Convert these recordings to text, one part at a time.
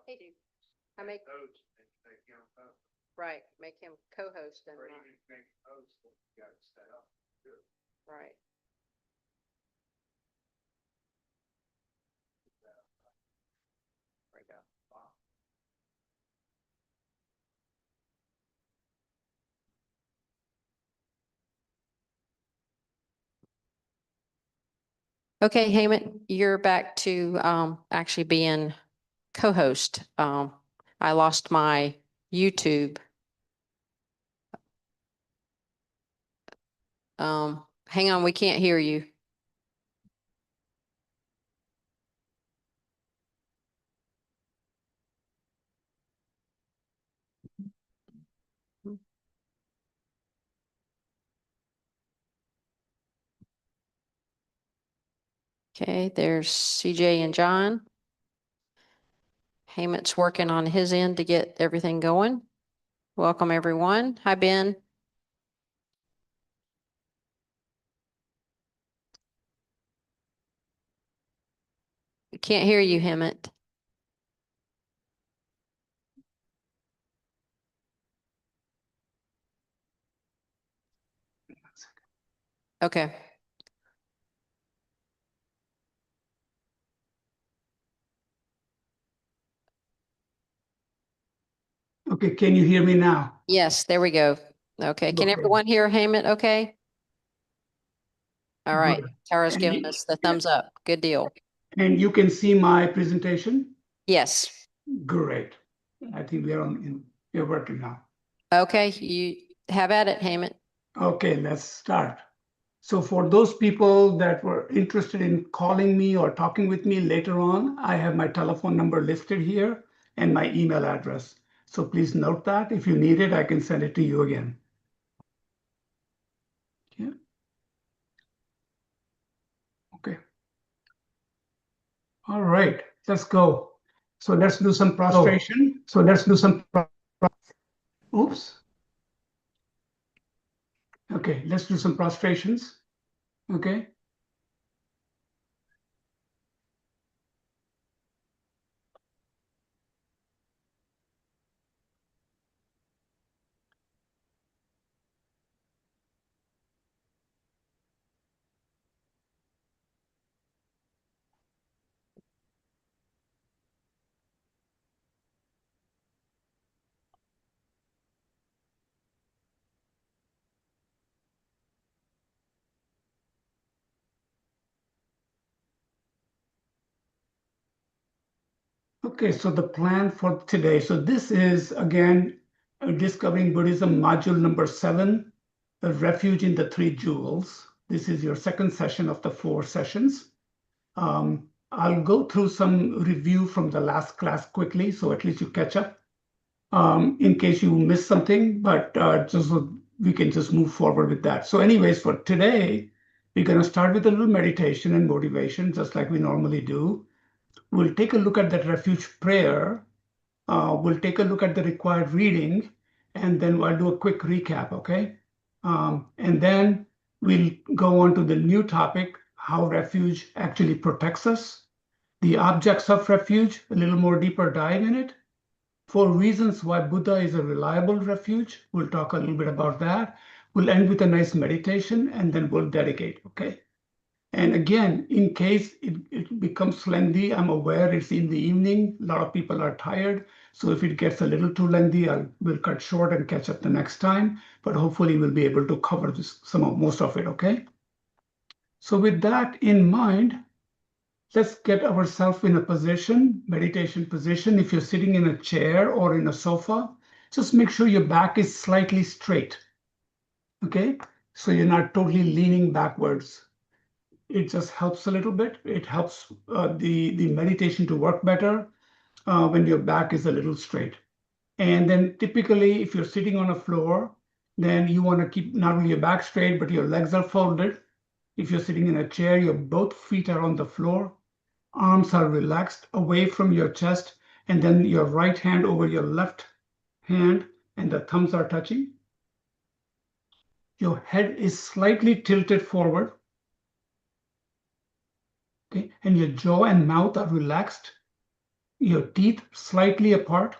They do. I make right, make him co-host and right. There we go. Okay, Heyman, you're back to actually being co-host. I lost my YouTube. Hang on, we can't hear you. Okay, there's CJ and John. Heyman's working on his end to get everything going. Welcome, everyone. Hi, Ben. Can't hear you, Hemant. Okay. Okay, can you hear me now? Yes, there we go. Okay, can Okay. everyone hear Heyman okay? All right, Good. Tara's And giving you- us the thumbs up. Good deal. And you can see my presentation? Yes. Great. I think we're working now. Okay, you have at it, Heyman. Okay, let's start. So for those people that were interested in calling me or talking with me later on, I have my telephone number listed here and my email address. So please note that. If you need it, I can send it to you again. Yeah. Okay. All right, let's go. So let's do some prostration. Oops. Okay, let's do some prostrations. Okay. Okay, so the plan for today. So this is again Discovering Buddhism module number 7, the Refuge in the Three Jewels. This is your second session of the 4 sessions. I'll go through some review from the last class quickly, so at least you catch up in case you missed something, but just so we can just move forward with that. So anyways, for today, we're going to start with a little meditation and motivation, just like we normally do. We'll take a look at that refuge prayer. We'll take a look at the required reading, and then I'll do a quick recap, okay? And then we'll go on to the new topic, how refuge actually protects us, the objects of refuge, a little more deeper dive in it, 4 reasons why Buddha is a reliable refuge. We'll talk a little bit about that. We'll end with a nice meditation, and then we'll dedicate, okay? And again, in case it becomes lengthy, I'm aware it's in the evening. A lot of people are tired. So if it gets a little too lengthy, we'll cut short and catch up the next time. But hopefully we'll be able to cover most of it, okay? So with that in mind, let's get ourselves in a position, meditation position. If you're sitting in a chair or in a sofa, just make sure your back is slightly straight, okay? So you're not totally leaning backwards. It just helps a little bit. It helps the meditation to work better when your back is a little straight. And then typically, if you're sitting on a floor, then you want to keep not only your back straight, but your legs are folded. If you're sitting in a chair, your both feet are on the floor, arms are relaxed away from your chest, and then your right hand over your left hand, and the thumbs are touching. Your head is slightly tilted forward. Okay, and your jaw and mouth are relaxed. your teeth slightly apart.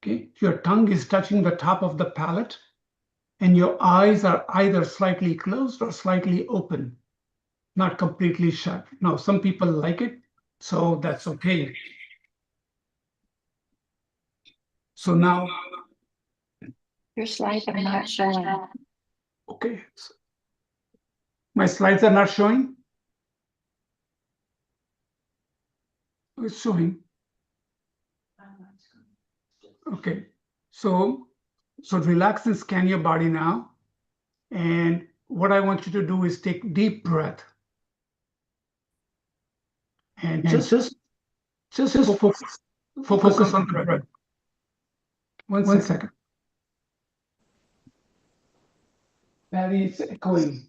Okay, your tongue is touching the top of the palate, and your eyes are either slightly closed or slightly open, not completely shut. Now, some people like it, so that's okay. So now, Your slides are not showing. okay, my slides are not showing. It's showing. Okay, so relax and scan your body now. And what I want you to do is take deep breath. And just focus on the breath. One second. Patty, it's echoing.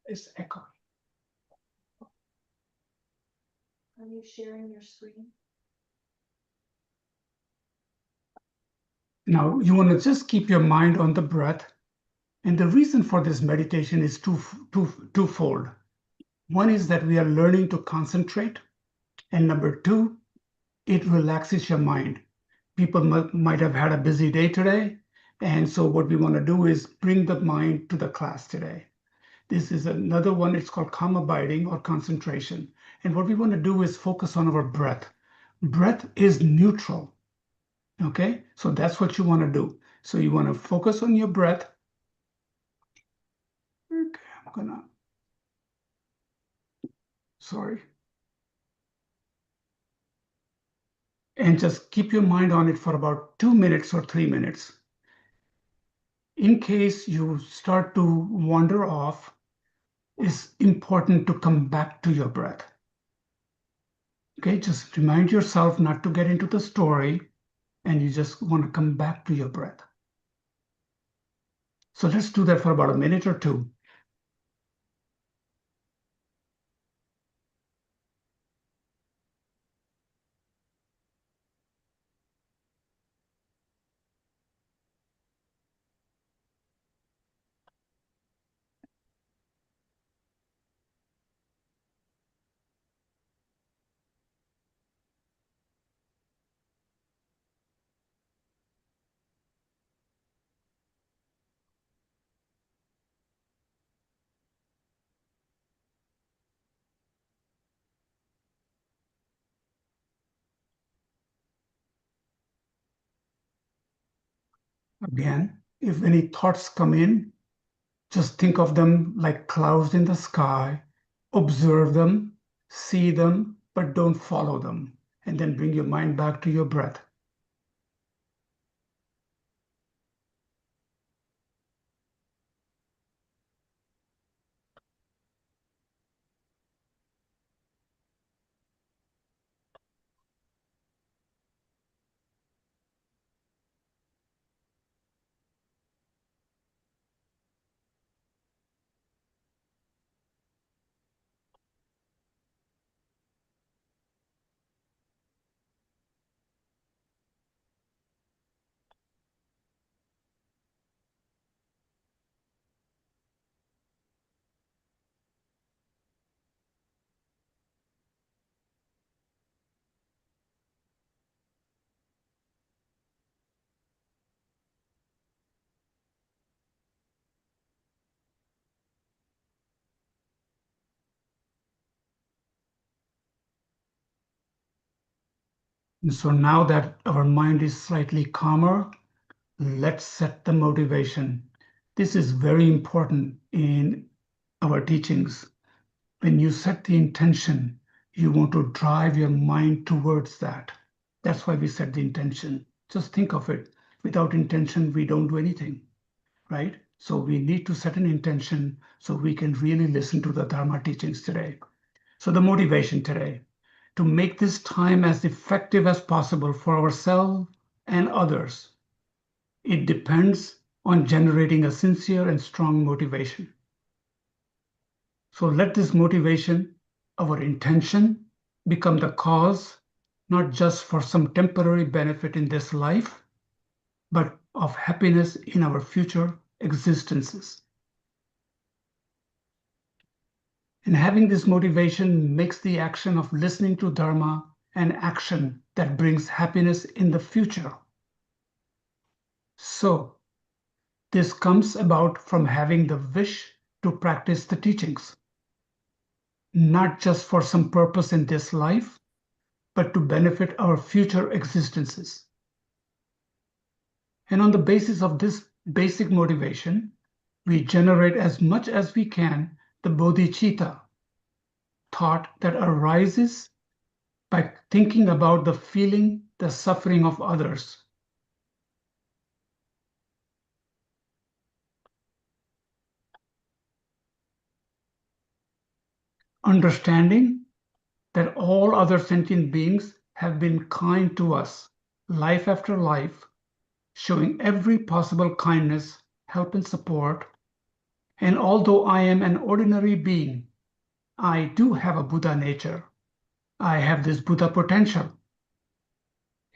It's echoing. Are you sharing your screen? Now, you want to just keep your mind on the breath. And the reason for this meditation is twofold. One is that we are learning to concentrate. And number two, it relaxes your mind. People might have had a busy day today. And so what we want to do is bring the mind to the class today. This is another one. It's called calm abiding or concentration. And what we want to do is focus on our breath. Breath is neutral. Okay, so that's what you want to do. So you want to focus on your breath. Okay, sorry. And just keep your mind on it for about 2 minutes or 3 minutes. In case you start to wander off, it's important to come back to your breath. Okay, just remind yourself not to get into the story, and you just want to come back to your breath. So let's do that for about a minute or two. Again, if any thoughts come in, just think of them like clouds in the sky, observe them, see them, but don't follow them, and then bring your mind back to your breath. And so now that our mind is slightly calmer, let's set the motivation. This is very important in our teachings. When you set the intention, you want to drive your mind towards that. That's why we set the intention. Just think of it. Without intention, we don't do anything, right? So we need to set an intention so we can really listen to the Dharma teachings today. So the motivation today, to make this time as effective as possible for ourselves and others. It depends on generating a sincere and strong motivation. So let this motivation, our intention, become the cause, not just for some temporary benefit in this life, but of happiness in our future existences. And having this motivation makes the action of listening to Dharma an action that brings happiness in the future. So, this comes about from having the wish to practice the teachings, not just for some purpose in this life, but to benefit our future existences. And on the basis of this basic motivation, we generate as much as we can the bodhicitta, thought that arises by thinking about the feeling, the suffering of others. Understanding that all other sentient beings have been kind to us, life after life, showing every possible kindness, help, and support. And although I am an ordinary being, I do have a Buddha nature. I have this Buddha potential.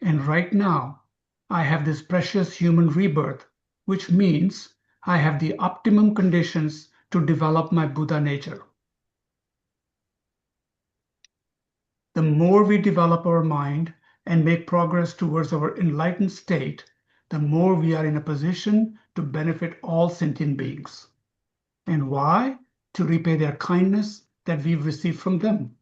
And right now, I have this precious human rebirth, which means I have the optimum conditions to develop my Buddha nature. The more we develop our mind and make progress towards our enlightened state, the more we are in a position to benefit all sentient beings. And why? To repay their kindness that we've received from them.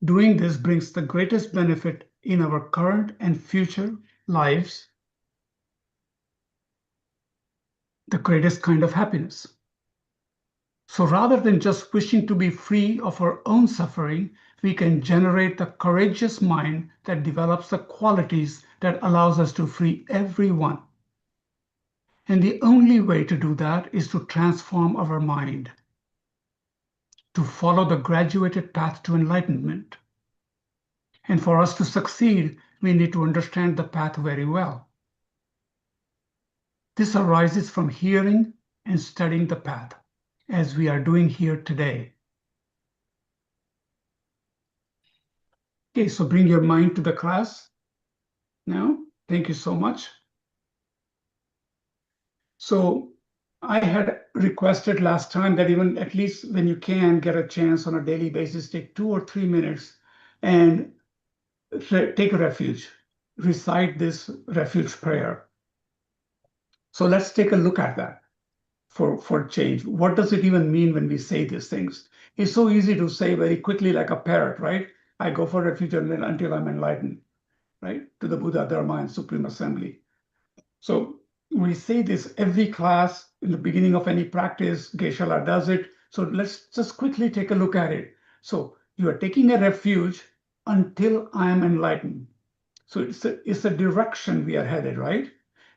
Doing this brings the greatest benefit in our current and future lives, the greatest kind of happiness. So rather than just wishing to be free of our own suffering, we can generate the courageous mind that develops the qualities that allows us to free everyone. And the only way to do that is to transform our mind, to follow the graduated path to enlightenment. And for us to succeed, we need to understand the path very well. This arises from hearing and studying the path, as we are doing here today. Okay, so bring your mind to the class now. Thank you so much. So I had requested last time that even at least when you can get a chance on a daily basis, take 2 or 3 minutes and take a refuge, recite this refuge prayer. So let's take a look at that for change. What does it even mean when we say these things? It's so easy to say very quickly like a parrot, right? I go for refuge until I'm enlightened, right? To the Buddha, Dharma, and Supreme Assembly. So we say this every class in the beginning of any practice. Geshe-la does it. So let's just quickly take a look at it. So you are taking a refuge until I am enlightened. So it's a direction we are headed, right?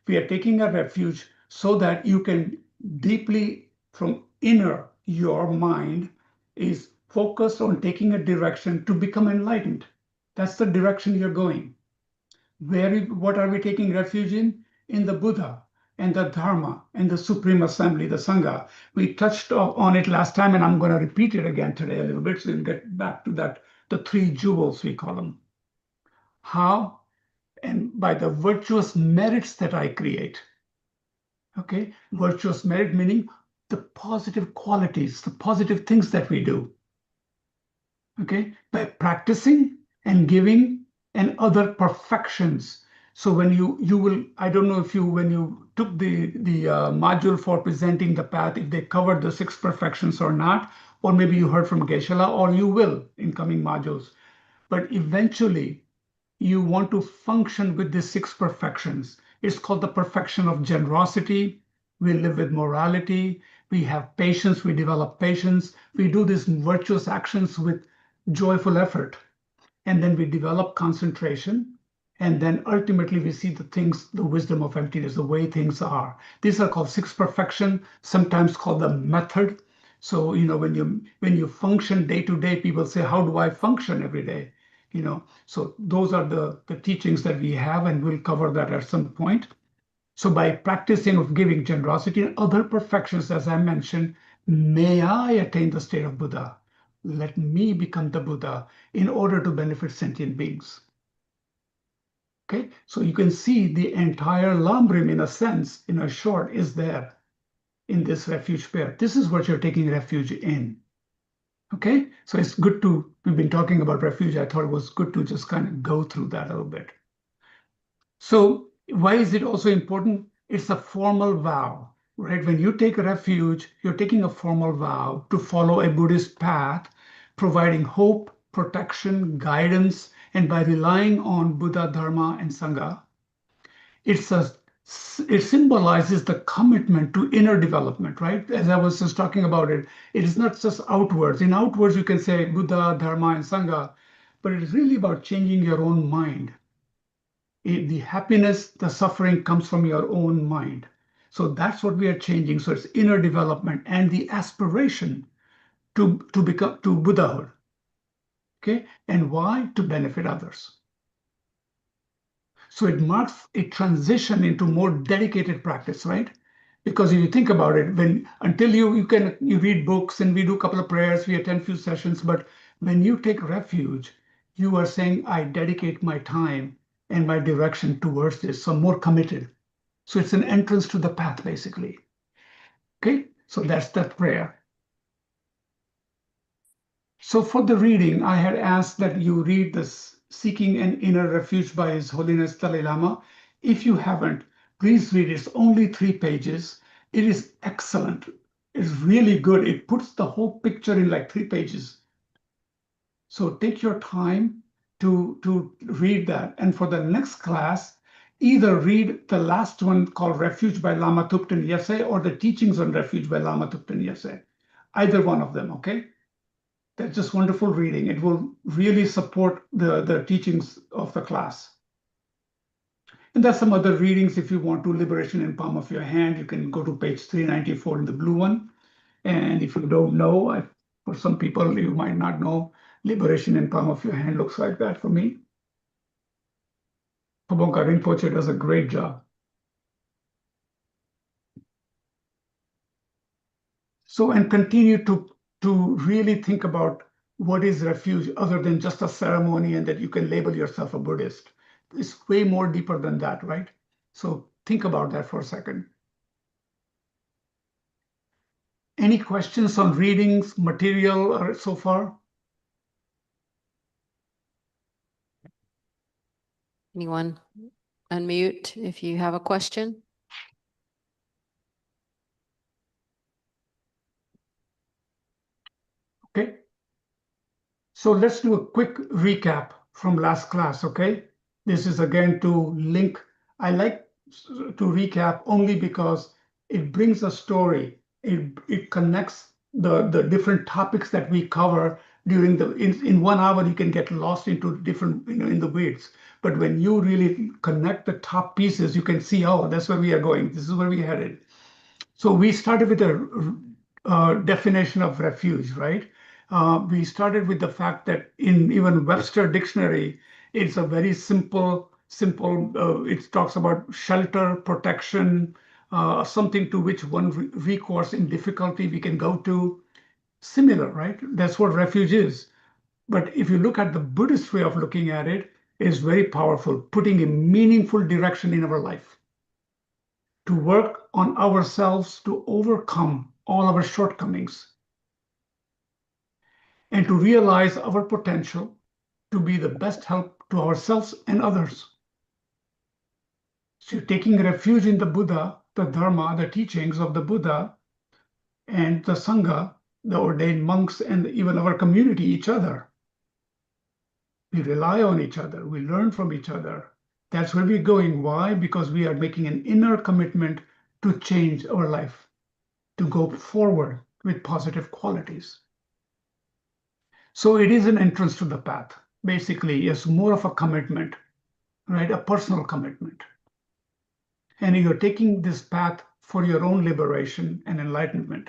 We are taking a refuge so that you can deeply from inner your mind is focused on taking a direction to become enlightened. That's the direction you're going. What are we taking refuge in? In the Buddha and the Dharma and the Supreme Assembly, the Sangha. We touched on it last time, and I'm going to repeat it again today a little bit so we'll get back to that, the 3 jewels we call them. How? And by the virtuous merits that I create. Okay, virtuous merit meaning the positive qualities, the positive things that we do. Okay, by practicing and giving and other perfections. So when you will, I don't know if you, when you took the module for presenting the path, if they covered the 6 perfections or not, or maybe you heard from Geshe-la, or you will in coming modules. But eventually, you want to function with the 6 perfections. It's called the perfection of generosity. We live with morality. We have patience. We develop patience. We do these virtuous actions with joyful effort. And then we develop concentration. And then ultimately we see the things, the wisdom of emptiness, the way things are. These are called 6 perfection, sometimes called the method. So, when you function day to day, people say, how do I function every day? So those are the teachings that we have, and we'll cover that at some point. So by practicing of giving, generosity, and other perfections, as I mentioned, may I attain the state of Buddha. let me become the Buddha in order to benefit sentient beings. Okay, so you can see the entire Lambrim, in a sense, in a short, is there in this refuge pair. This is what you're taking refuge in. Okay, so it's good to, we've been talking about refuge. I thought it was good to just kind of go through that a little bit. So why is it also important? It's a formal vow, right? When you take refuge, you're taking a formal vow to follow a Buddhist path, providing hope, protection, guidance, and by relying on Buddha, Dharma, and Sangha, it symbolizes the commitment to inner development, right? As I was just talking about it, it is not just outwards. In outwards, you can say Buddha, Dharma, and Sangha, but it is really about changing your own mind. The happiness, the suffering comes from your own mind. So that's what we are changing. So it's inner development and the aspiration to become to Buddhahood. Okay, and why? To benefit others. So it marks a transition into more dedicated practice, right? Because if you think about it, when until you read books and we do a couple of prayers, we attend few sessions, but when you take refuge, you are saying, I dedicate my time and my direction towards this. So I'm more committed. So it's an entrance to the path, basically. Okay, so that's that prayer. So for the reading, I had asked that you read this Seeking an Inner Refuge by His Holiness Dalai Lama. If you haven't, please read it. It's only 3 pages. It is excellent. It's really good. It puts the whole picture in like 3 pages. So take your time to read that. And for the next class, either read the last one called Refuge by Lama Thupten Yese or the Teachings on Refuge by Lama Thupten Yese. Either one of them, okay? That's just wonderful reading. It will really support the teachings of the class. And there's some other readings if you want to. Liberation in Palm of Your Hand, you can go to page 394 in the blue one. And if you don't know, for some people, you might not know, Liberation in Palm of Your Hand looks like that for me. Pabonka Rinpoche does a great job. So, and continue to really think about what is refuge other than just a ceremony and that you can label yourself a Buddhist. It's way more deeper than that, right? So think about that for a second. Any questions on readings, material or so far? Anyone unmute if you have a question? Okay. So let's do a quick recap from last class, okay? This is again to link. I like to recap only because it brings a story. It connects the different topics that we cover during in 1 hour. You can get lost into different, in the weeds. But when you really connect the top pieces, you can see, oh, that's where we are going. This is where we headed. So we started with a definition of refuge, right? We started with the fact that in even Webster Dictionary, it's a very simple. It talks about shelter, protection, something to which one recourse in difficulty we can go to. Similar, right? That's what refuge is. But if you look at the Buddhist way of looking at it, is very powerful, putting a meaningful direction in our life, to work on ourselves to overcome all our shortcomings and to realize our potential to be the best help to ourselves and others. So taking refuge in the Buddha, the Dharma, the teachings of the Buddha and the Sangha, the ordained monks, and even our community, each other. We rely on each other. We learn from each other. That's where we're going. Why? Because we are making an inner commitment to change our life, to go forward with positive qualities. So it is an entrance to the path. Basically, it's more of a commitment, right? A personal commitment. And you're taking this path for your own liberation and enlightenment.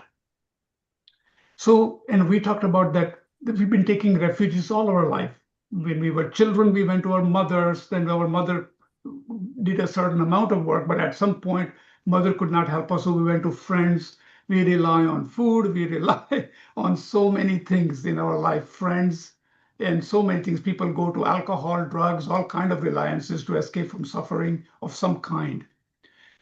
So, and we talked about that we've been taking refuges all our life. When we were children, we went to our mothers, then our mother did a certain amount of work, but at some point, mother could not help us, so we went to friends. We rely on food. We rely on so many things in our life, friends, and so many things. People go to alcohol, drugs, all kind of reliances to escape from suffering of some kind.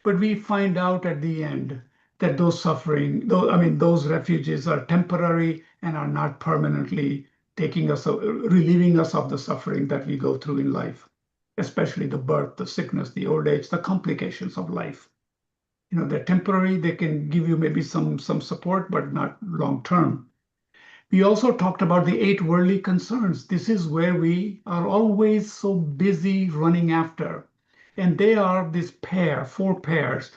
But we find out at the end that those suffering, those refuges are temporary and are not permanently relieving us of the suffering that we go through in life, especially the birth, the sickness, the old age, the complications of life. They're temporary. They can give you maybe some support, but not long term. We also talked about the 8 worldly concerns. This is where we are always so busy running after. And they are this 4 pairs,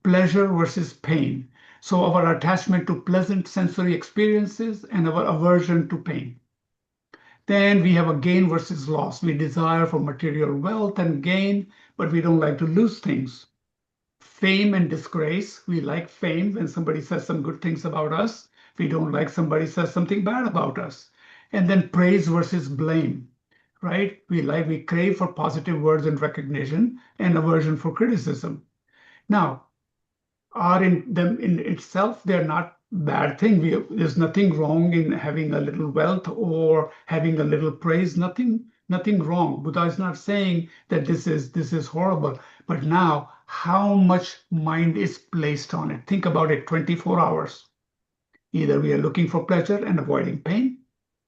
pleasure versus pain. So our attachment to pleasant sensory experiences and our aversion to pain. Then we have a gain versus loss. We desire for material wealth and gain, but we don't like to lose things. Fame and disgrace. We like fame when somebody says some good things about us. We don't like somebody says something bad about us. And then praise versus blame, right? We crave for positive words and recognition and aversion for criticism. Now, are in them in itself, they're not bad thing. There's nothing wrong in having a little wealth or having a little praise. Nothing wrong. Buddha is not saying that this is horrible. But now, how much mind is placed on it? Think about it. 24 hours. Either we are looking for pleasure and avoiding pain.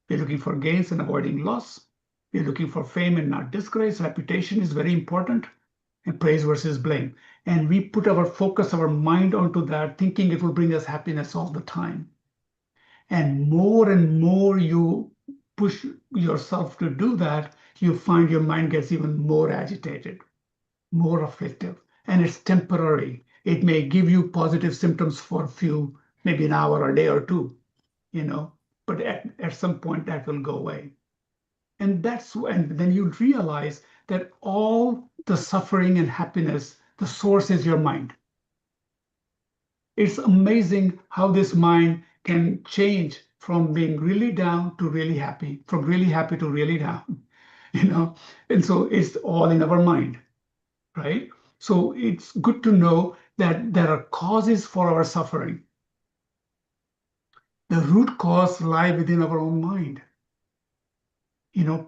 We're looking for gains and avoiding loss. We're looking for fame and not disgrace. Reputation is very important. And praise versus blame. And we put our focus, our mind onto that, thinking it will bring us happiness all the time. And more you push yourself to do that, you find your mind gets even more agitated, more afflictive, and it's temporary. It may give you positive symptoms for a few, maybe an hour, a day or two, but at some point that will go away. And then you realize that all the suffering and happiness, the source is your mind. It's amazing how this mind can change from being really down to really happy, from really happy to really down, And so it's all in our mind, right? So it's good to know that there are causes for our suffering. The root cause lie within our own mind.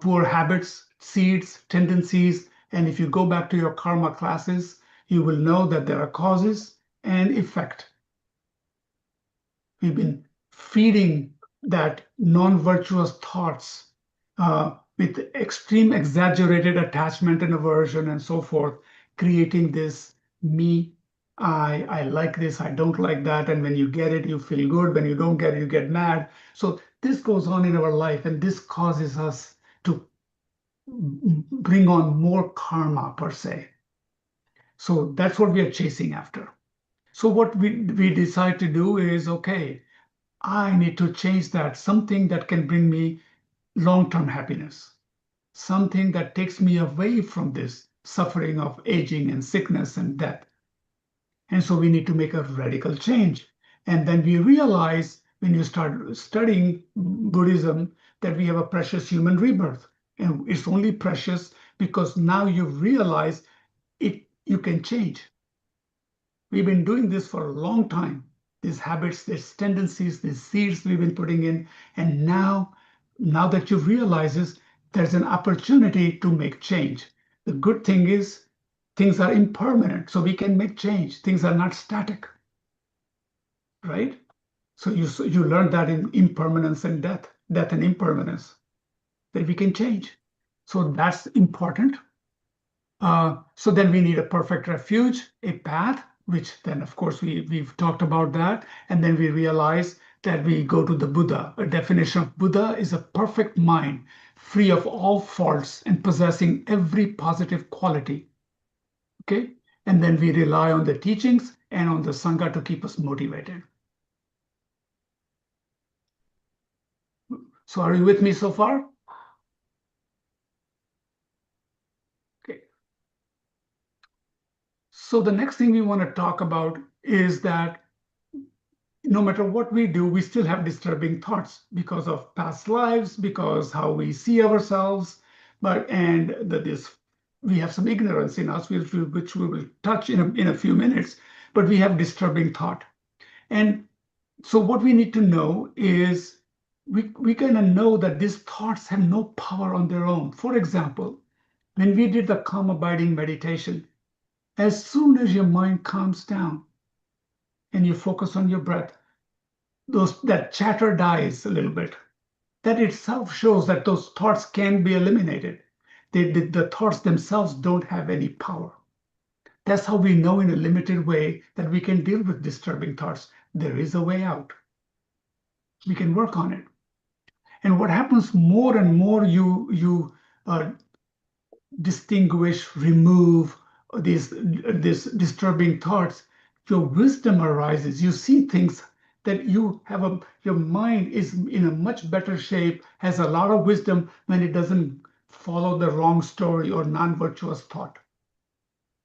Poor habits, seeds, tendencies. And if you go back to your karma classes, you will know that there are causes and effect. We've been feeding that non-virtuous thoughts with extreme exaggerated attachment and aversion and so forth, creating this me, I like this, I don't like that. And when you get it, you feel good. When you don't get it, you get mad. So this goes on in our life, and this causes us to bring on more karma per se. So that's what we are chasing after. So what we decide to do is, okay, I need to change that, something that can bring me long-term happiness, something that takes me away from this suffering of aging and sickness and death. And so we need to make a radical change. And then we realize when you start studying Buddhism that we have a precious human rebirth. And it's only precious because now you realize you can change. We've been doing this for a long time. These habits, these tendencies, these seeds we've been putting in. And now that you realize this, there's an opportunity to make change. The good thing is things are impermanent, so we can make change. Things are not static, right? So you learn that in impermanence and death and impermanence, that we can change. So that's important. So then we need a perfect refuge, a path, which then, of course, we've talked about that. And then we realize that we go to the Buddha. A definition of Buddha is a perfect mind, free of all faults and possessing every positive quality. Okay? And then we rely on the teachings and on the Sangha to keep us motivated. So are you with me so far? Okay. So the next thing we want to talk about is that no matter what we do, we still have disturbing thoughts because of past lives, because how we see ourselves, we have some ignorance in us, which we will touch in a few minutes, but we have disturbing thought. And So what we need to know is we kind of know that these thoughts have no power on their own. For example, when we did the calm abiding meditation, as soon as your mind calms down and you focus on your breath, that chatter dies a little bit. That itself shows that those thoughts can be eliminated. The thoughts themselves don't have any power. That's how we know in a limited way that we can deal with disturbing thoughts. There is a way out. We can work on it. And what happens more and more you distinguish, remove these disturbing thoughts, your wisdom arises. You see things that your mind is in a much better shape, has a lot of wisdom when it doesn't follow the wrong story or non-virtuous thought.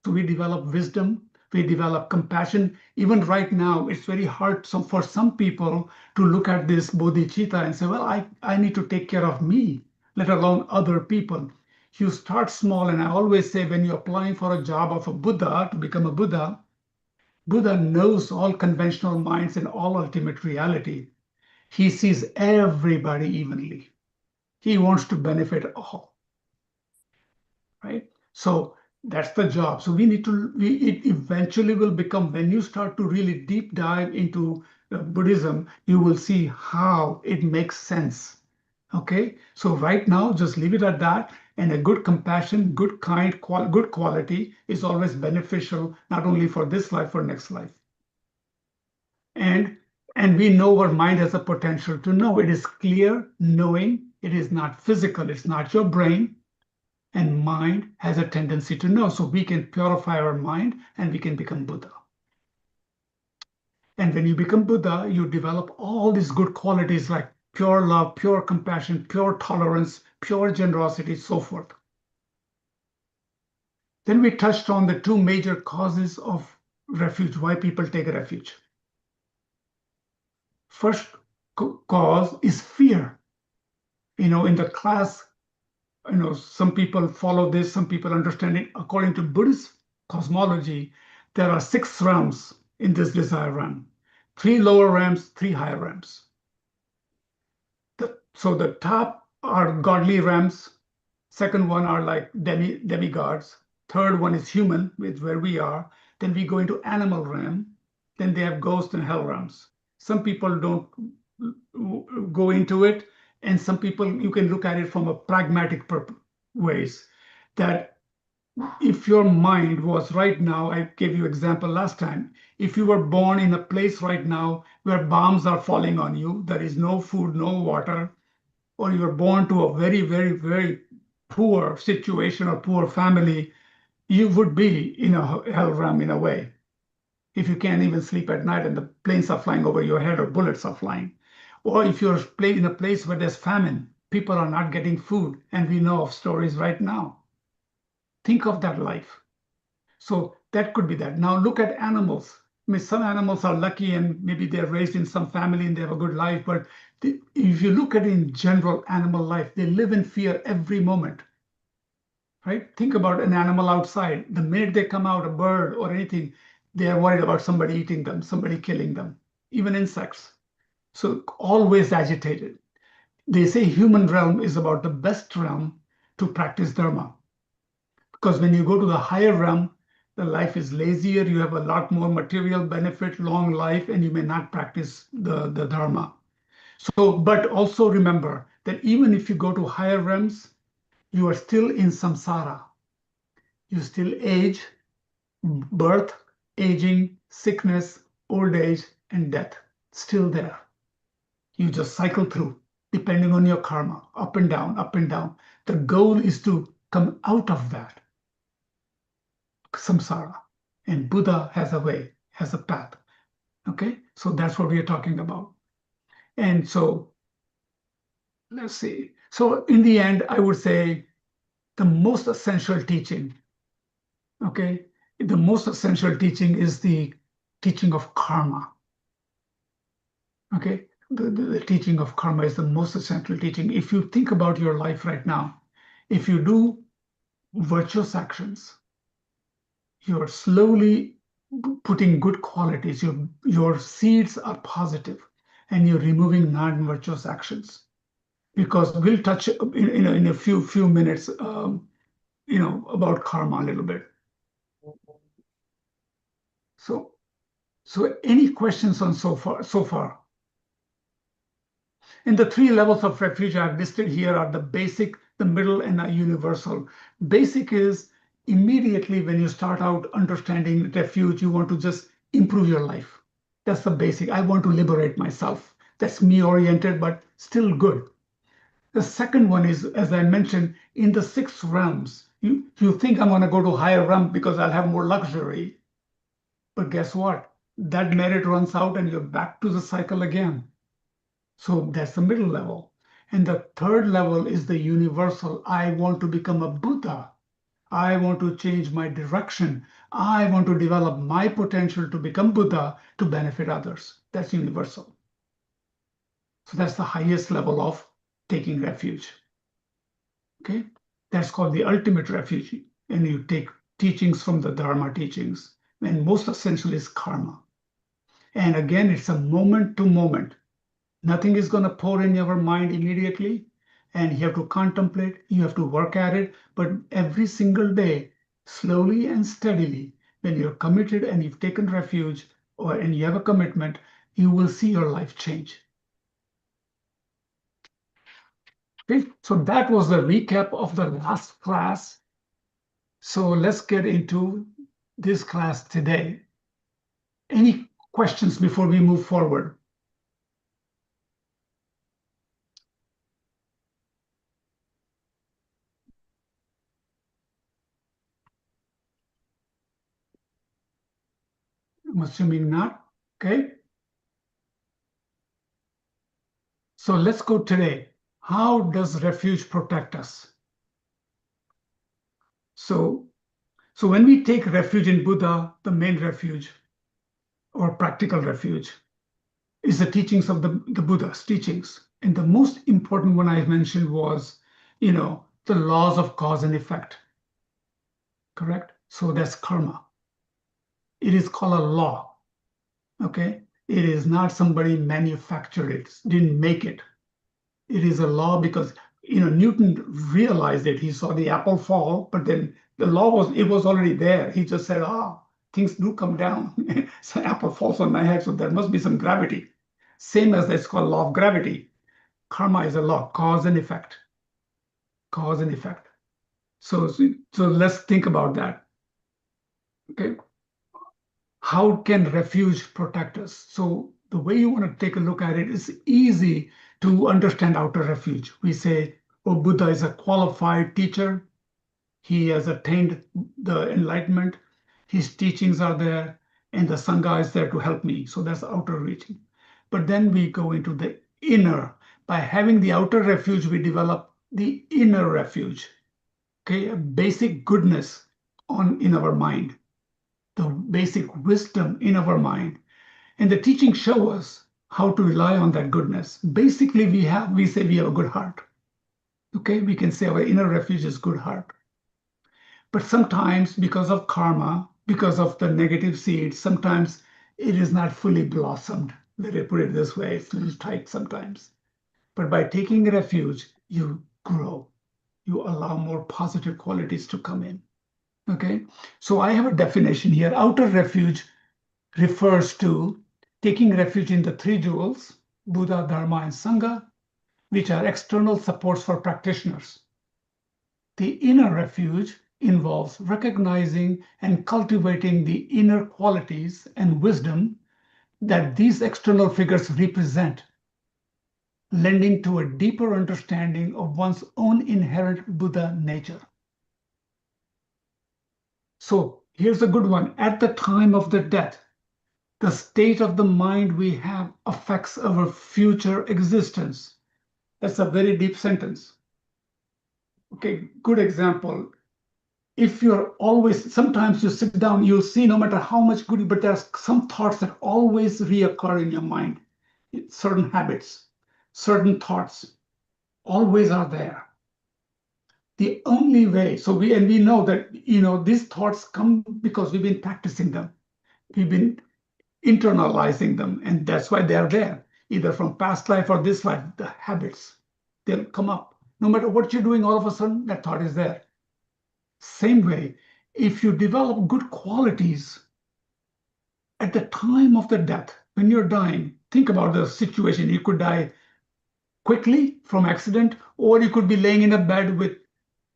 So we develop wisdom, we develop compassion. Even right now, it's very hard for some people to look at this bodhicitta and say, well, I need to take care of me, let alone other people. You start small, and I always say when you're applying for a job of a Buddha to become a Buddha, Buddha knows all conventional minds and all ultimate reality. He sees everybody evenly. He wants to benefit all, right? So that's the job. So it eventually will become, when you start to really deep dive into Buddhism, you will see how it makes sense. Okay, so right now, just leave it at that. And a good compassion, good kind, good quality is always beneficial, not only for this life, for next life. And we know our mind has a potential to know. It is clear knowing. It is not physical. It's not your brain. And mind has a tendency to know. So we can purify our mind and we can become Buddha. And when you become Buddha, you develop all these good qualities like pure love, pure compassion, pure tolerance, pure generosity, so forth. Then we touched on the two major causes of refuge, why people take a refuge. First cause is fear. In the class, some people follow this, some people understand it. According to Buddhist cosmology, there are 6 realms in this desire realm, 3 lower realms, 3 higher realms. So the top are godly realms. Second one are like demigods. Third one is human, with where we are. Then we go into animal realm. Then they have ghost and hell realms. Some people don't go into it, and some people, you can look at it from a pragmatic ways, that if your mind was right now, I gave you example last time, if you were born in a place right now where bombs are falling on you, there is no food, no water, or you were born to a very, very, very poor situation or poor family, you would be in a hell realm in a way. If you can't even sleep at night and the planes are flying over your head or bullets are flying. Or if you're in a place where there's famine, people are not getting food, and we know of stories right now. Think of that life. So that could be that. Now look at animals. I mean, some animals are lucky and maybe they're raised in some family and they have a good life. But if you look at it in general animal life, they live in fear every moment. Right? Think about an animal outside. The minute they come out, a bird or anything, they are worried about somebody eating them, somebody killing them, even insects. So always agitated. They say human realm is about the best realm to practice dharma. Because when you go to the higher realm, the life is lazier, you have a lot more material benefit, long life, and you may not practice the dharma. So, but also remember that even if you go to higher realms, you are still in samsara. You still age, birth, aging, sickness, old age, and death. Still there. You just cycle through, depending on your karma, up and down, up and down. The goal is to come out of that samsara. And Buddha has a way, has a path. Okay, so that's what we are talking about. And so let's see. So in the end, I would say the most essential teaching, okay, the most essential teaching is the teaching of karma. Okay, the teaching of karma is the most essential teaching. If you think about your life right now, if you do virtuous actions, you're slowly putting good qualities. Your seeds are positive. and you're removing non-virtuous actions. Because we'll touch in a few minutes, about karma a little bit. So any questions on so far? And the 3 levels of refuge I've listed here are the basic, the middle, and the universal. Basic is immediately when you start out understanding refuge, you want to just improve your life. That's the basic. I want to liberate myself. That's me oriented, but still good. The second one is, as I mentioned, in the 6 realms. You think I'm going to go to higher realm because I'll have more luxury. But guess what? That merit runs out and you're back to the cycle again. So that's the middle level. And the third level is the universal. I want to become a Buddha. I want to change my direction. I want to develop my potential to become Buddha to benefit others. That's universal. So that's the highest level of taking refuge. Okay? That's called the ultimate refuge. And you take teachings from the Dharma teachings. And most essential is karma. And again, it's a moment to moment. Nothing is going to pour in your mind immediately, and you have to contemplate, you have to work at it, but every single day, slowly and steadily, when you're committed and you've taken refuge and you have a commitment, you will see your life change. Okay, so that was the recap of the last class. So let's get into this class today. Any questions before we move forward? I'm assuming not. Okay. So let's go today. How does refuge protect us? So when we take refuge in Buddha, the main refuge or practical refuge is the teachings of the Buddha's teachings. And the most important one I mentioned was, the laws of cause and effect. Correct? So that's karma. It is called a law. Okay? It is not somebody manufactured it, didn't make it. It is a law because Newton realized it. He saw the apple fall, but then the law was already there. He just said, things do come down. So apple falls on my head, so there must be some gravity. Same as that's called law of gravity. Karma is a law, cause and effect. Cause and effect. So let's think about that. Okay. How can refuge protect us? So the way you want to take a look at it is easy to understand outer refuge. We say, Buddha is a qualified teacher. He has attained the enlightenment. His teachings are there, and the Sangha is there to help me. So that's outer reaching. But then we go into the inner. By having the outer refuge, we develop the inner refuge. Okay, a basic goodness in our mind, the basic wisdom in our mind. And the teachings show us how to rely on that goodness. Basically, we say we have a good heart. Okay, we can say our inner refuge is good heart. But sometimes, because of karma, because of the negative seeds, sometimes it is not fully blossomed. Let me put it this way, it's a little tight sometimes. But by taking refuge, you grow. You allow more positive qualities to come in. Okay, so I have a definition here. Outer refuge refers to taking refuge in the 3 jewels, Buddha, Dharma, and Sangha, which are external supports for practitioners. The inner refuge involves recognizing and cultivating the inner qualities and wisdom that these external figures represent, lending to a deeper understanding of one's own inherent Buddha nature. So here's a good one. At the time of the death, the state of the mind we have affects our future existence. That's a very deep sentence. Okay, good example. If you're always, sometimes you sit down, you'll see no matter how much good, but there's some thoughts that always reoccur in your mind. Certain habits, certain thoughts always are there. The only way, we know that, these thoughts come because we've been practicing them. We've been internalizing them, and that's why they're there. either from past life or this life, the habits, they'll come up. No matter what you're doing, all of a sudden that thought is there. Same way, if you develop good qualities at the time of the death, when you're dying, think about the situation. You could die quickly from accident, or you could be laying in a bed with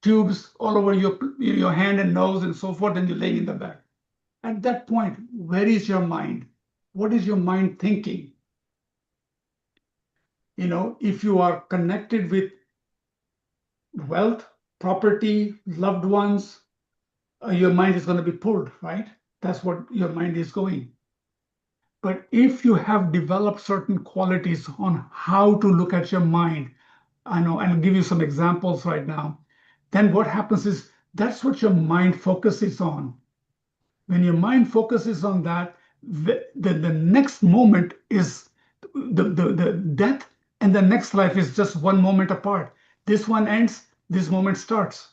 tubes all over your hand and nose and so forth, and you're laying in the bed. At that point, where is your mind? What is your mind thinking? If you are connected with wealth, property, loved ones, your mind is going to be pulled, right? That's what your mind is going. But if you have developed certain qualities on how to look at your mind, I'll give you some examples right now, then what happens is that's what your mind focuses on. When your mind focuses on that, the next moment is the death, and the next life is just one moment apart. This one ends, this moment starts.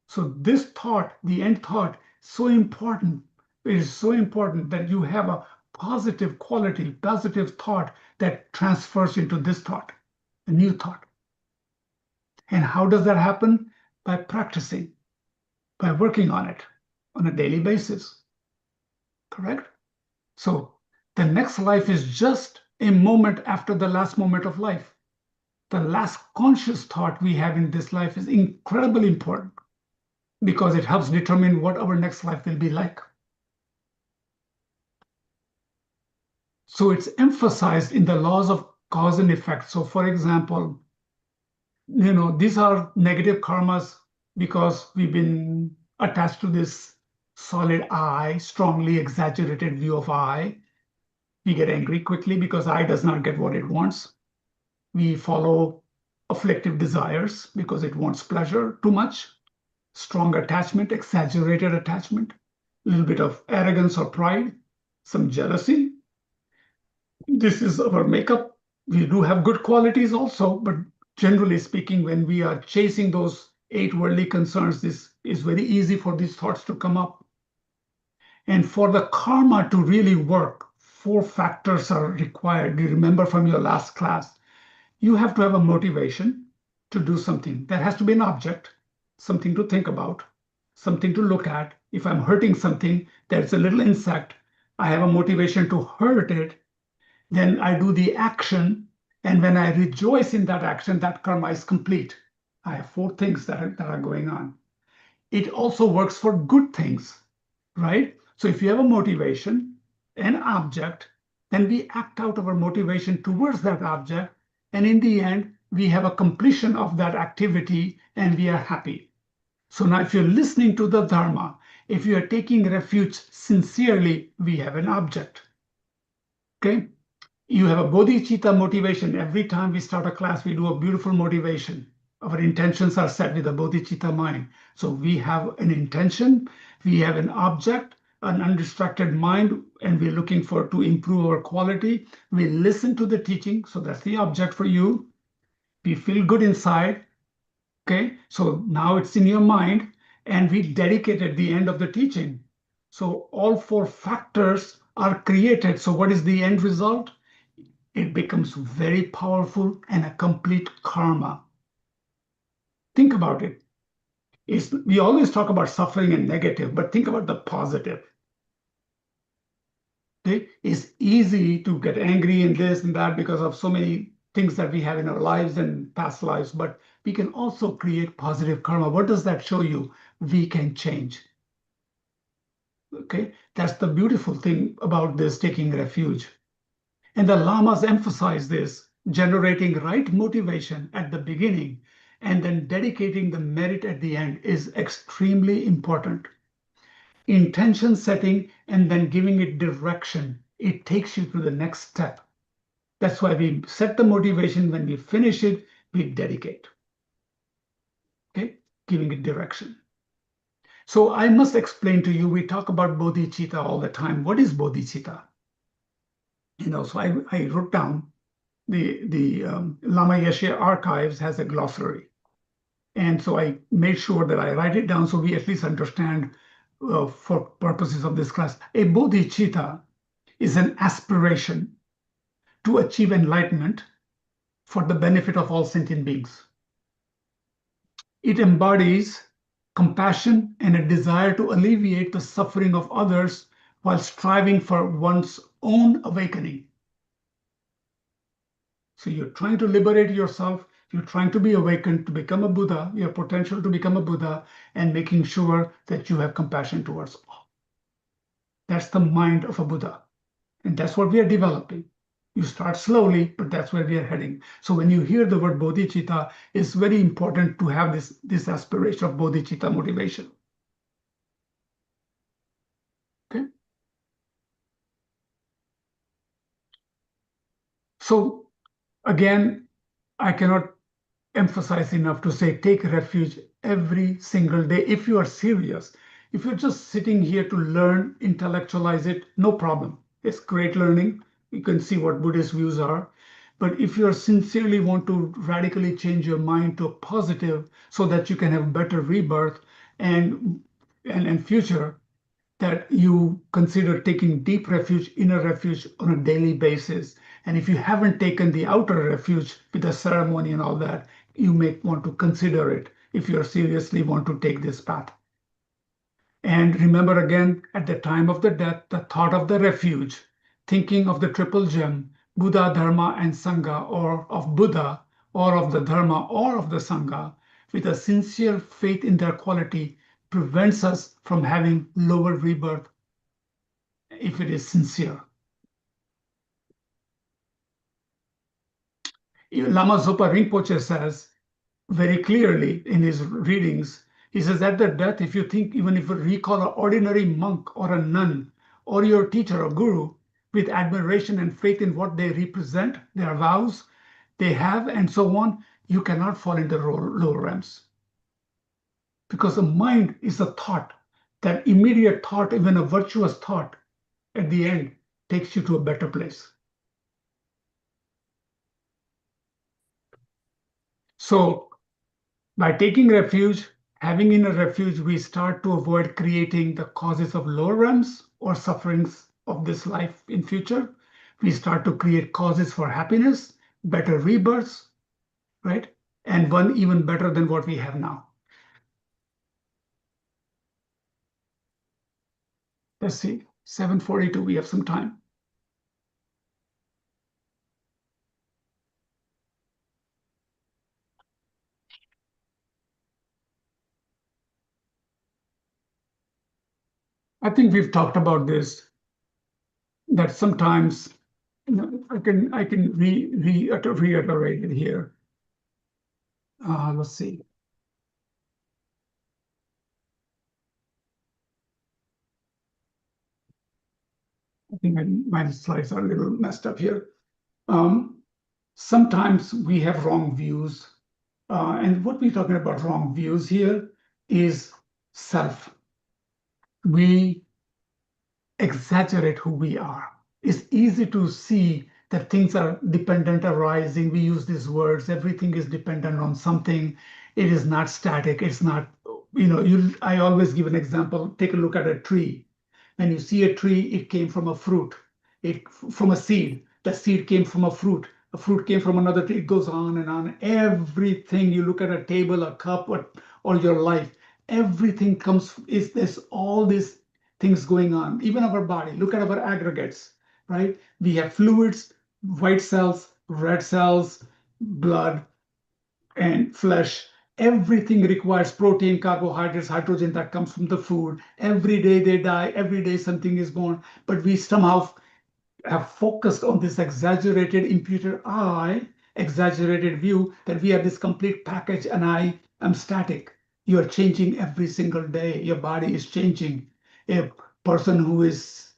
So this thought, the end thought, so important. It is so important that you have a positive quality, positive thought that transfers into this thought, a new thought. And how does that happen? By practicing, by working on it on a daily basis. Correct? So the next life is just a moment after the last moment of life. The last conscious thought we have in this life is incredibly important because it helps determine what our next life will be like. So it's emphasized in the laws of cause and effect. So for example, these are negative karmas because we've been attached to this solid I, strongly exaggerated view of I. We get angry quickly because I does not get what it wants. We follow afflictive desires because it wants pleasure too much. Strong attachment, exaggerated attachment, a little bit of arrogance or pride, some jealousy. This is our makeup. We do have good qualities also, but generally speaking, when we are chasing those 8 worldly concerns, this is very easy for these thoughts to come up. And for the karma to really work, 4 factors are required. Do you remember from your last class? You have to have a motivation to do something. There has to be an object, something to think about, something to look at. If I'm hurting something, there's a little insect, I have a motivation to hurt it, then I do the action, and when I rejoice in that action, that karma is complete. I have 4 things that are going on. It also works for good things, right? So if you have a motivation, an object, then we act out our motivation towards that object, and in the end, we have a completion of that activity and we are happy. So now if you're listening to the Dharma, if you are taking refuge sincerely, we have an object. Okay? You have a bodhicitta motivation. Every time we start a class, we do a beautiful motivation. Our intentions are set with a bodhicitta mind. So we have an intention, we have an object, an undistracted mind, and we're looking for to improve our quality. We listen to the teaching, so that's the object for you. We feel good inside. Okay, so now it's in your mind, and we dedicate at the end of the teaching. So all 4 factors are created. So what is the end result? It becomes very powerful and a complete karma. Think about it. We always talk about suffering and negative, but think about the positive. Okay? It's easy to get angry and this and that because of so many things that we have in our lives and past lives, but we can also create positive karma. What does that show you? We can change. Okay? That's the beautiful thing about this taking refuge. And the lamas emphasize this, generating right motivation at the beginning and then dedicating the merit at the end is extremely important. Intention setting and then giving it direction, it takes you to the next step. That's why we set the motivation. When we finish it, we dedicate. Okay, giving it direction. So I must explain to you, we talk about bodhicitta all the time. What is bodhicitta? So I wrote down the Lama Yeshe Archives has a glossary. And so I made sure that I write it down so we at least understand for purposes of this class. A bodhicitta is an aspiration to achieve enlightenment for the benefit of all sentient beings. It embodies compassion and a desire to alleviate the suffering of others while striving for one's own awakening. So you're trying to liberate yourself, you're trying to be awakened to become a Buddha, your potential to become a Buddha, and making sure that you have compassion towards all. That's the mind of a Buddha. And that's what we are developing. You start slowly, but that's where we are heading. So when you hear the word bodhicitta, it's very important to have this aspiration of bodhicitta motivation. Okay. So again, I cannot emphasize enough to say take refuge every single day. If you are serious, if you're just sitting here to learn, intellectualize it, no problem. It's great learning. You can see what Buddhist views are. But if you sincerely want to radically change your mind to a positive so that you can have better rebirth and future, that you consider taking deep refuge, inner refuge on a daily basis. And if you haven't taken the outer refuge with the ceremony and all that, you may want to consider it if you seriously want to take this path. And remember again, at the time of the death, the thought of the refuge, thinking of the triple gem, Buddha, Dharma, and Sangha, or of Buddha, or of the Dharma, or of the Sangha, with a sincere faith in their quality, prevents us from having lower rebirth if it is sincere. Lama Zopa Rinpoche says very clearly in his readings, he says, at the death, if you think, even if you recall an ordinary monk or a nun or your teacher or guru with admiration and faith in what they represent, their vows they have, and so on, you cannot fall into lower realms. Because the mind is a thought, that immediate thought, even a virtuous thought, at the end takes you to a better place. So by taking refuge, having inner refuge, we start to avoid creating the causes of lower realms or sufferings of this life in future. We start to create causes for happiness, better rebirths, right? And one even better than what we have now. Let's see, 7:42, we have some time. I think we've talked about this, that sometimes, I can reiterate it here. Let's see. I think my slides are a little messed up here. Sometimes we have wrong views. And what we're talking about wrong views here is self. We exaggerate who we are. It's easy to see that things are dependent arising. We use these words, everything is dependent on something. It is not static. It's not, I always give an example. Take a look at a tree. When you see a tree, it came from a fruit, from a seed. The seed came from a fruit. A fruit came from another tree. It goes on and on. Everything, you look at a table, a cup, or your life, everything there's all these things going on. Even our body, look at our aggregates, right? We have fluids, white cells, red cells, blood, and flesh. Everything requires protein, carbohydrates, hydrogen that comes from the food. Every day they die, every day something is born, but we somehow have focused on this exaggerated imputed exaggerated view that we are this complete package and I am static. You are changing every single day. Your body is changing. A person who is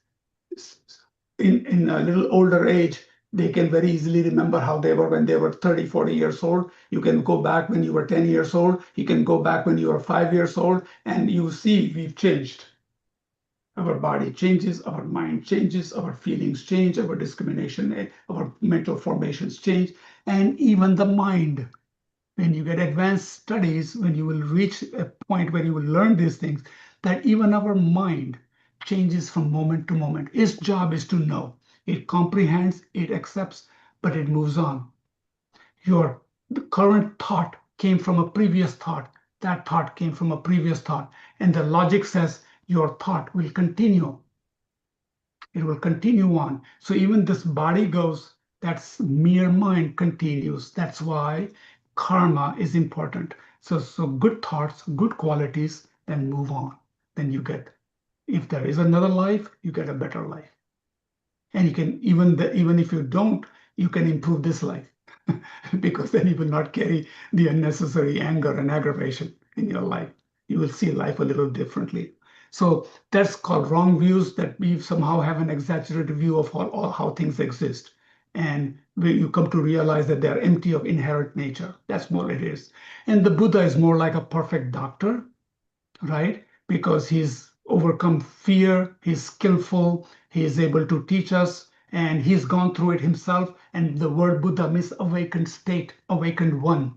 in a little older age, they can very easily remember how they were when they were 30, 40 years old. You can go back when you were 10 years old. You can go back when you were 5 years old, and you see we've changed. Our body changes, our mind changes, our feelings change, our discrimination, our mental formations change, and even the mind. When you get advanced studies, when you will reach a point where you will learn these things, that even our mind changes from moment to moment. Its job is to know. It comprehends, it accepts, but it moves on. The current thought came from a previous thought. That thought came from a previous thought. And the logic says your thought will continue. It will continue on. So even this body goes, that's mere mind continues. That's why karma is important. So good thoughts, good qualities, then move on. Then you get, if there is another life, you get a better life. And you can, even if you don't, you can improve this life because then you will not carry the unnecessary anger and aggravation in your life. You will see life a little differently. So that's called wrong views, that we somehow have an exaggerated view of all how things exist. And you come to realize that they're empty of inherent nature. That's what it is. And the Buddha is more like a perfect doctor, right? Because he's overcome fear, he's skillful, he is able to teach us, and he's gone through it himself. And the word Buddha means awakened state, awakened one.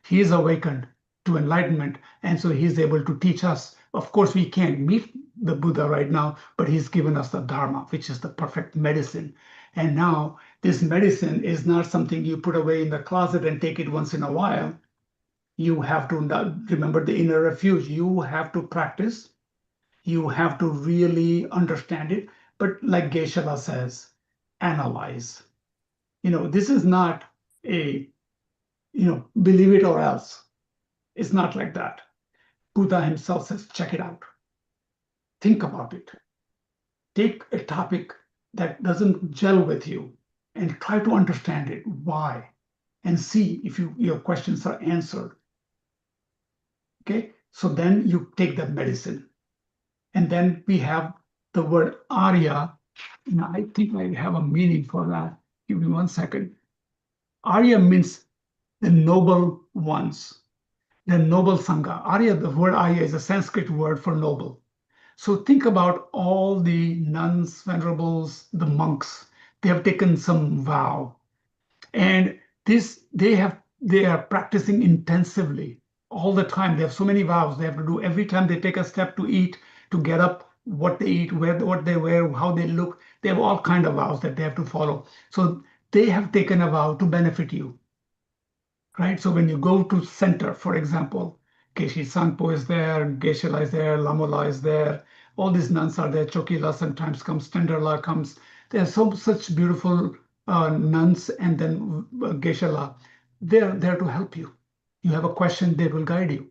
He is awakened to enlightenment, and so he's able to teach us. Of course, we can't meet the Buddha right now, but he's given us the Dharma, which is the perfect medicine. And now this medicine is not something you put away in the closet and take it once in a while. You have to remember the inner refuge. You have to practice. You have to really understand it. But like Geshe-la says, analyze. This is not a, believe it or else. It's not like that. Buddha himself says, check it out. Think about it. Take a topic that doesn't gel with you and try to understand it. Why? And see if your questions are answered. Okay, so then you take that medicine. And then we have the word Arya. Now, I think I have a meaning for that. Give me 1 second. Arya means the noble ones, the noble Sangha. Arya, the word Arya is a Sanskrit word for noble. So think about all the nuns, venerables, the monks. They have taken some vow. And they are practicing intensively all the time. They have so many vows they have to do every time they take a step to eat, to get up, what they eat, what they wear, how they look. They have all kinds of vows that they have to follow. So they have taken a vow to benefit you, right? So when you go to center, for example, Geshe Sangpo is there, Geshe-la is there, Lamola is there. All these nuns are there. Chokila sometimes comes, Tenderla comes. There are such beautiful nuns, and then Geshe-la. They're there to help you. You have a question, they will guide you.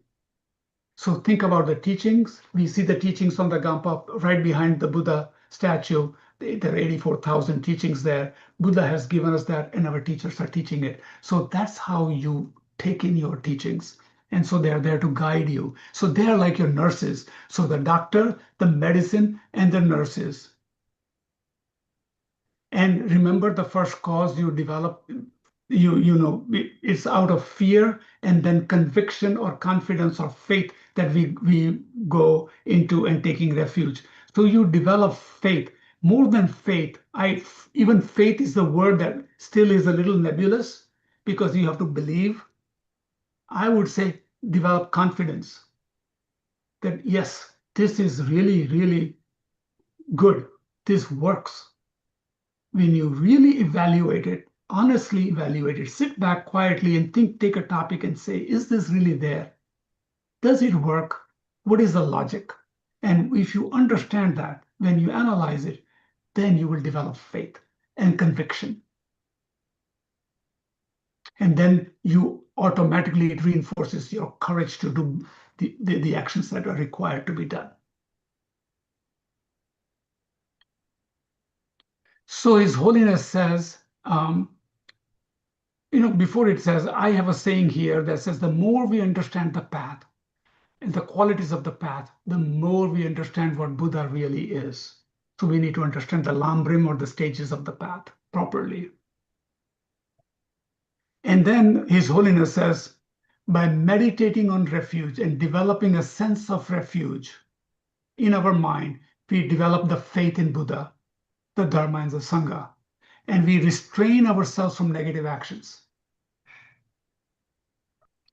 So think about the teachings. We see the teachings on the Kadampa right behind the Buddha statue. There are 84,000 teachings there. Buddha has given us that, and our teachers are teaching it. So that's how you take in your teachings. And so they're there to guide you. So they're like your nurses. So the doctor, the medicine, and the nurses. And remember, the first cause you develop, it's out of fear and then conviction or confidence or faith that we go into and taking refuge. So you develop faith. More than faith, even faith is the word that still is a little nebulous because you have to believe. I would say develop confidence that yes, this is really, really good. This works. When you really evaluate it, honestly evaluate it, sit back quietly and take a topic and say, is this really there? Does it work? What is the logic? And if you understand that, when you analyze it, then you will develop faith and conviction. And then it reinforces your courage to do the actions that are required to be done. So His Holiness says, before it says, I have a saying here that says, the more we understand the path and the qualities of the path, the more we understand what Buddha really is. So we need to understand the lambrim, or the stages of the path, properly. And then His Holiness says, by meditating on refuge and developing a sense of refuge in our mind, we develop the faith in Buddha, the Dharma, and the Sangha, and we restrain ourselves from negative actions.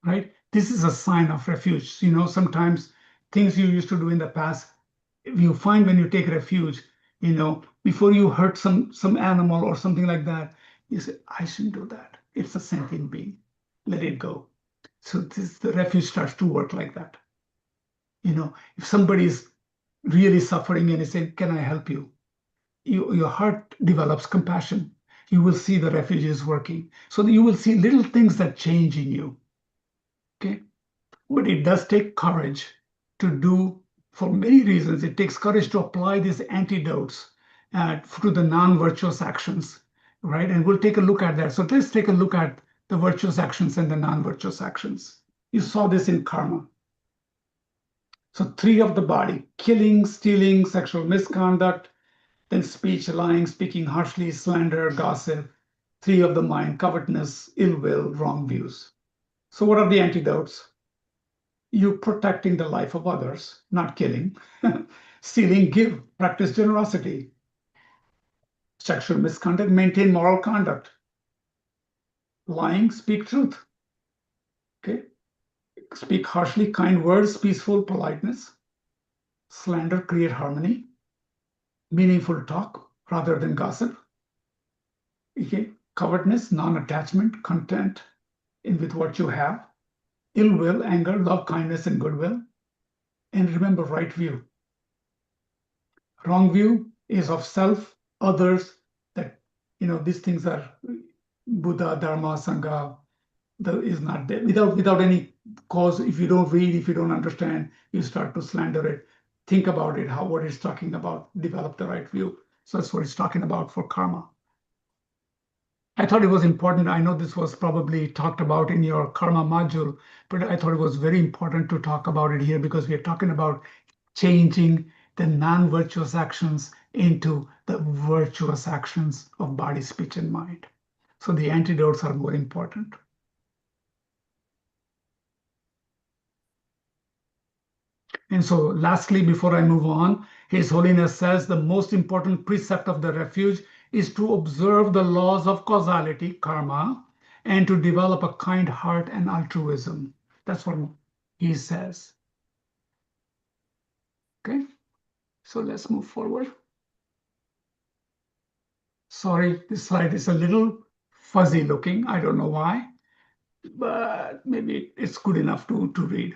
Right? This is a sign of refuge. Sometimes things you used to do in the past, you find when you take refuge, before you hurt some animal or something like that, You say, I shouldn't do that. It's a sentient being. Let it go. So the refuge starts to work like that. If somebody is really suffering and is saying, can I help you? Your heart develops compassion. You will see the refuge is working. So you will see little things that change in you. Okay. But it does take courage to do, for many reasons, it takes courage to apply these antidotes to the non-virtuous actions, right? And we'll take a look at that. So let's take a look at the virtuous actions and the non-virtuous actions. You saw this in karma. So 3 of the body: killing, stealing, sexual misconduct, then speech, lying, speaking harshly, slander, gossip. 3 of the mind: covetousness, ill will, wrong views. So what are the antidotes? You protecting the life of others, not killing. Stealing, give, practice generosity. Sexual misconduct, maintain moral conduct. Lying, speak truth. Okay. Speak harshly, kind words, peaceful politeness. Slander, create harmony. Meaningful talk rather than gossip. Okay. Covetousness, non-attachment, content with what you have. Ill will, anger, love, kindness, and goodwill. And remember, right view. Wrong view is of self, others, that, these things are Buddha, Dharma, Sangha, is not there. Without any cause, if you don't read, if you don't understand, you start to slander it. Think about it, what it's talking about, develop the right view. So that's what it's talking about for karma. I thought it was important. I know this was probably talked about in your karma module, but I thought it was very important to talk about it here because we are talking about changing the non-virtuous actions into the virtuous actions of body, speech, and mind. So the antidotes are more important. And so lastly, before I move on, His Holiness says the most important precept of the refuge is to observe the laws of causality, karma, and to develop a kind heart and altruism. That's what he says. Okay, so let's move forward. Sorry, this slide is a little fuzzy looking. I don't know why, but maybe it's good enough to read.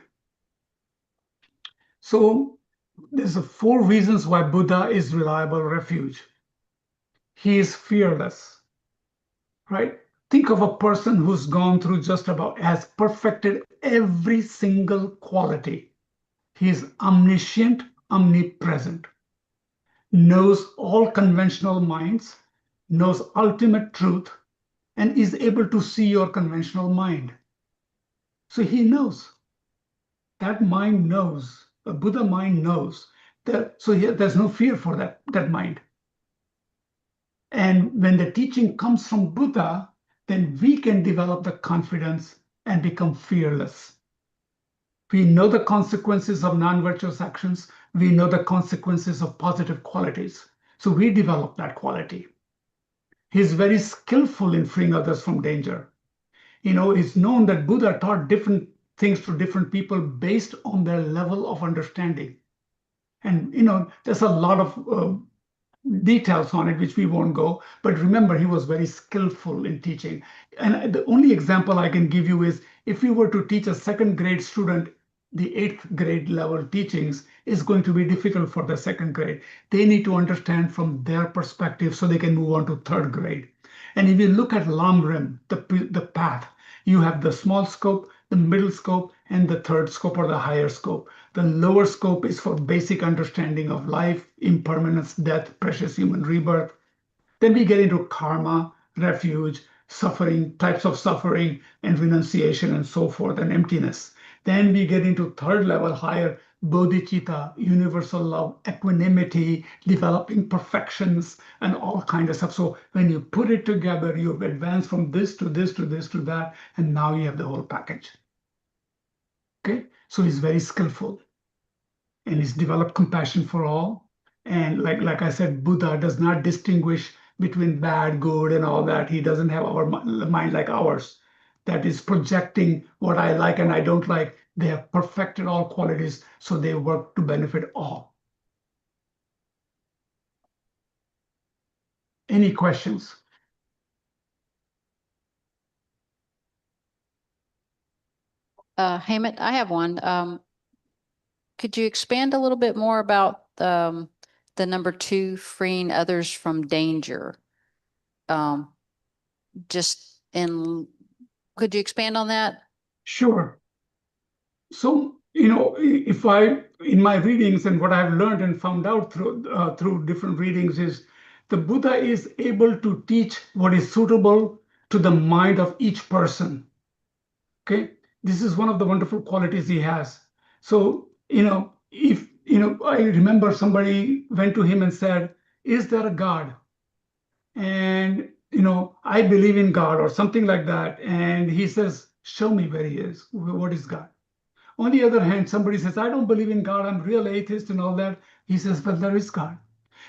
So there's 4 reasons why Buddha is reliable refuge. He is fearless, right? Think of a person who's gone through just about, has perfected every single quality. He is omniscient, omnipresent, knows all conventional minds, knows ultimate truth, and is able to see your conventional mind. So he knows. That mind knows. A Buddha mind knows. So there's no fear for that mind. And when the teaching comes from Buddha, then we can develop the confidence and become fearless. We know the consequences of non-virtuous actions. We know the consequences of positive qualities. So we develop that quality. He's very skillful in freeing others from danger. It's known that Buddha taught different things to different people based on their level of understanding. And, there's a lot of details on it, which we won't go. But remember, he was very skillful in teaching. And the only example I can give you is if we were to teach a 2nd grade student, the 8th grade level teachings is going to be difficult for the 2nd grade. They need to understand from their perspective so they can move on to 3rd grade. And if you look at Lamrim, the path, you have the small scope, the middle scope, and the 3rd scope or the higher scope. The lower scope is for basic understanding of life, impermanence, death, precious human rebirth. Then we get into karma, refuge, suffering, types of suffering, and renunciation, and so forth, and emptiness. Then we get into 3rd level, higher, bodhicitta, universal love, equanimity, developing perfections, and all kinds of stuff. So when you put it together, you've advanced from this to this to this to that, and now you have the whole package. Okay, so he's very skillful, and he's developed compassion for all. And like I said, Buddha does not distinguish between bad, good, and all that. He doesn't have our mind like ours that is projecting what I like and I don't like. They have perfected all qualities, so they work to benefit all. Any questions? Hemant, I have one. Could you expand a little bit more about the number 2, freeing others from danger? Just in, could you expand on that? Sure. So, if in my readings and what I've learned and found out through different readings is the Buddha is able to teach what is suitable to the mind of each person. Okay, this is one of the wonderful qualities he has. So, if I remember somebody went to him and said, "Is there a God?" And I believe in God or something like that, and he says, "Show me where he is. What is God?" On the other hand, somebody says, "I don't believe in God, I'm a real atheist," and all that. He says, "Well, there is God."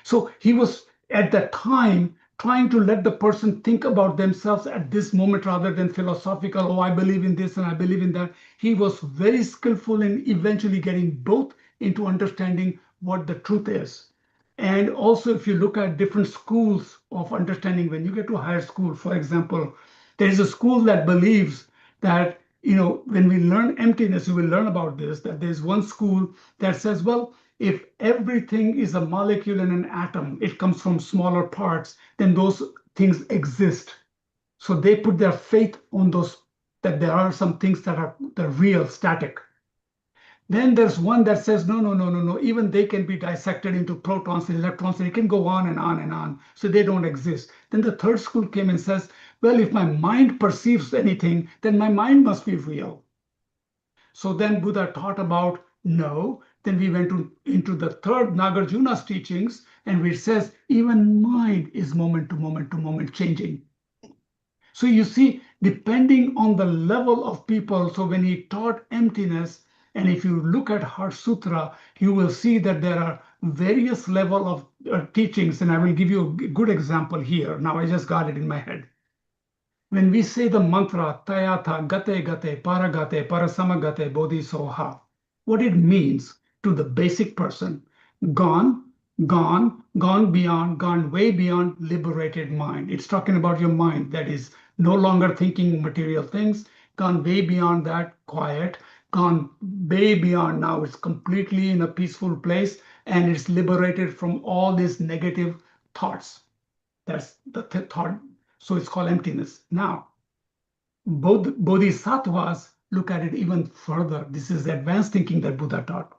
So he was at that time trying to let the person think about themselves at this moment rather than philosophical, "Oh, I believe in this and I believe in that." He was very skillful in eventually getting both into understanding what the truth is. And also, if you look at different schools of understanding, when you get to higher school, for example, there is a school that believes that when we learn emptiness, you will learn about this, that there's one school that says, well, if everything is a molecule and an atom, it comes from smaller parts, then those things exist. So they put their faith on those, that there are some things that are the real, static. Then there's one that says, no, no, no, no, no, even they can be dissected into protons and electrons, and it can go on and on and on. So they don't exist. Then the third school came and says, well, if my mind perceives anything, then my mind must be real. So then Buddha taught about no. Then we went into the third Nagarjuna's teachings, and which says even mind is moment to moment to moment changing. So you see, depending on the level of people, so when he taught emptiness, and if you look at Heart Sutra, you will see that there are various level of teachings, and I will give you a good example here. Now I just got it in my head. When we say the mantra, Tayatha, Gate Gate, Paragate, Parasamagate, Bodhisoha, what it means to the basic person, gone, gone, gone beyond, gone way beyond liberated mind. It's talking about your mind that is no longer thinking material things, gone way beyond that, quiet, gone way beyond now. It's completely in a peaceful place and it's liberated from all these negative thoughts. That's the thought. So it's called emptiness. Now, both bodhisattvas look at it even further. This is advanced thinking that Buddha taught.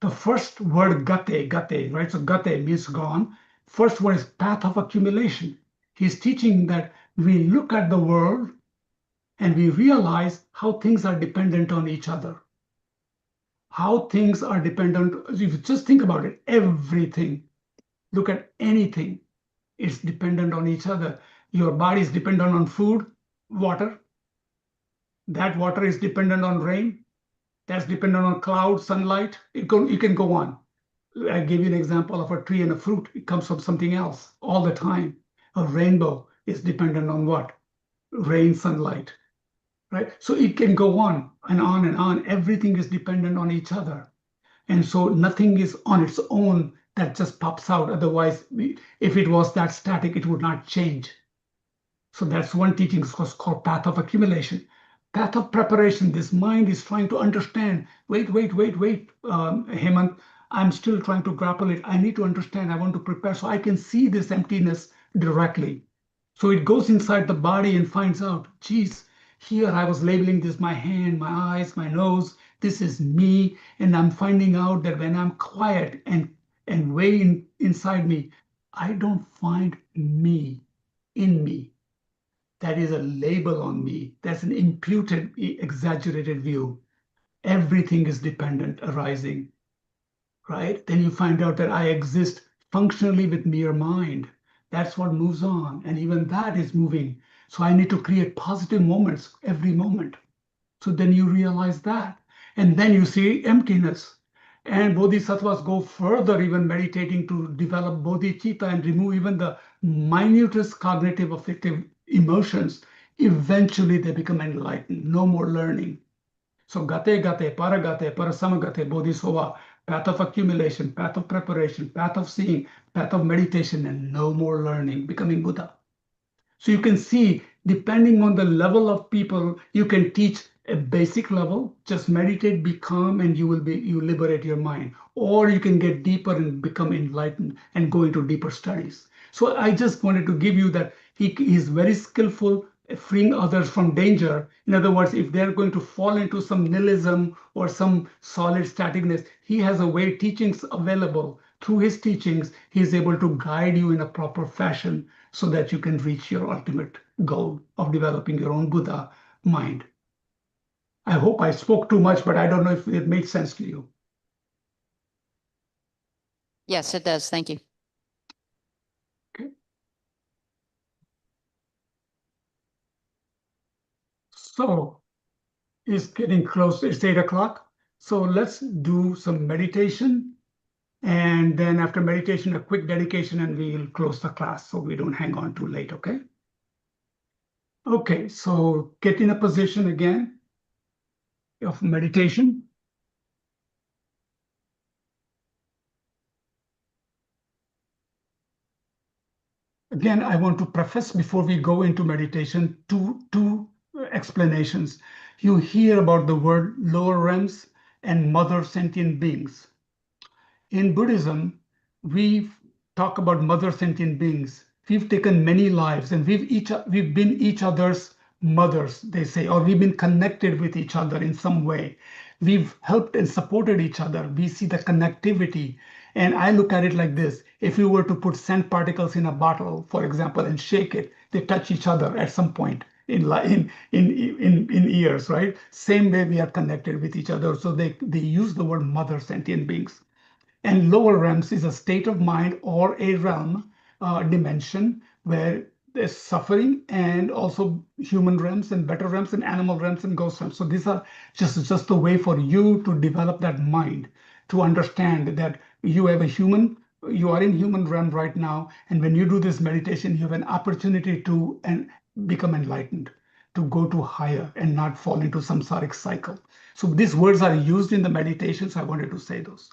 The first word gate, gate, right? So gate means gone. First word is path of accumulation. He's teaching that we look at the world and we realize how things are dependent on each other. How things are dependent, if you just think about it, everything, look at anything, it's dependent on each other. Your body is dependent on food, water. That water is dependent on rain. That's dependent on cloud, sunlight. You can go on. I gave you an example of a tree and a fruit. It comes from something else all the time. A rainbow is dependent on what? Rain, sunlight, right? So it can go on and on and on. Everything is dependent on each other. And so nothing is on its own that just pops out. Otherwise, if it was that static, it would not change. So that's one teaching called path of accumulation. Path of preparation, this mind is trying to understand. Wait, Hemant, I'm still trying to grapple it. I need to understand. I want to prepare so I can see this emptiness directly. So it goes inside the body and finds out, geez, here I was labeling this my hand, my eyes, my nose. This is me. And I'm finding out that when I'm quiet and way inside me, I don't find me in me. That is a label on me. That's an imputed, exaggerated view. Everything is dependent arising, right? Then you find out that I exist functionally with mere mind. That's what moves on. And even that is moving. So I need to create positive moments every moment. So then you realize that. And then you see emptiness. And bodhisattvas go further, even meditating to develop bodhicitta and remove even the minutest cognitive affective emotions. Eventually, they become enlightened, no more learning. So gate gate, paragate, parasamagate, bodhisattva, path of accumulation, path of preparation, path of seeing, path of meditation, and no more learning, becoming Buddha. So you can see, depending on the level of people, you can teach a basic level, just meditate, be calm, and you liberate your mind. Or you can get deeper and become enlightened and go into deeper studies. So I just wanted to give you that he is very skillful at freeing others from danger. In other words, if they're going to fall into some nihilism or some solid staticness, he has a way, teachings available. Through his teachings, he is able to guide you in a proper fashion so that you can reach your ultimate goal of developing your own Buddha mind. I hope I spoke too much, but I don't know if it made sense to you. Yes, it does. Thank you. Okay. So it's getting close. It's 8 o'clock. So let's do some meditation. And then after meditation, a quick dedication, and we'll close the class so we don't hang on too late, okay? Okay, so get in a position again of meditation. Again, I want to preface before we go into meditation two explanations. You hear about the word lower realms and mother sentient beings. In Buddhism, we talk about mother sentient beings. We've taken many lives and we've been each other's mothers, they say, or we've been connected with each other in some way. We've helped and supported each other. We see the connectivity. And I look at it like this. If you were to put sand particles in a bottle, for example, and shake it, they touch each other at some point in years, right? Same way we are connected with each other. So they use the word mother sentient beings. And lower realms is a state of mind or a realm dimension where there's suffering, and also human realms and better realms and animal realms and ghost realms. So these are just a way for you to develop that mind, to understand that you have a human, you are in human realm right now. And when you do this meditation, you have an opportunity to become enlightened, to go to higher and not fall into samsaric cycle. So these words are used in the meditations. I wanted to say those.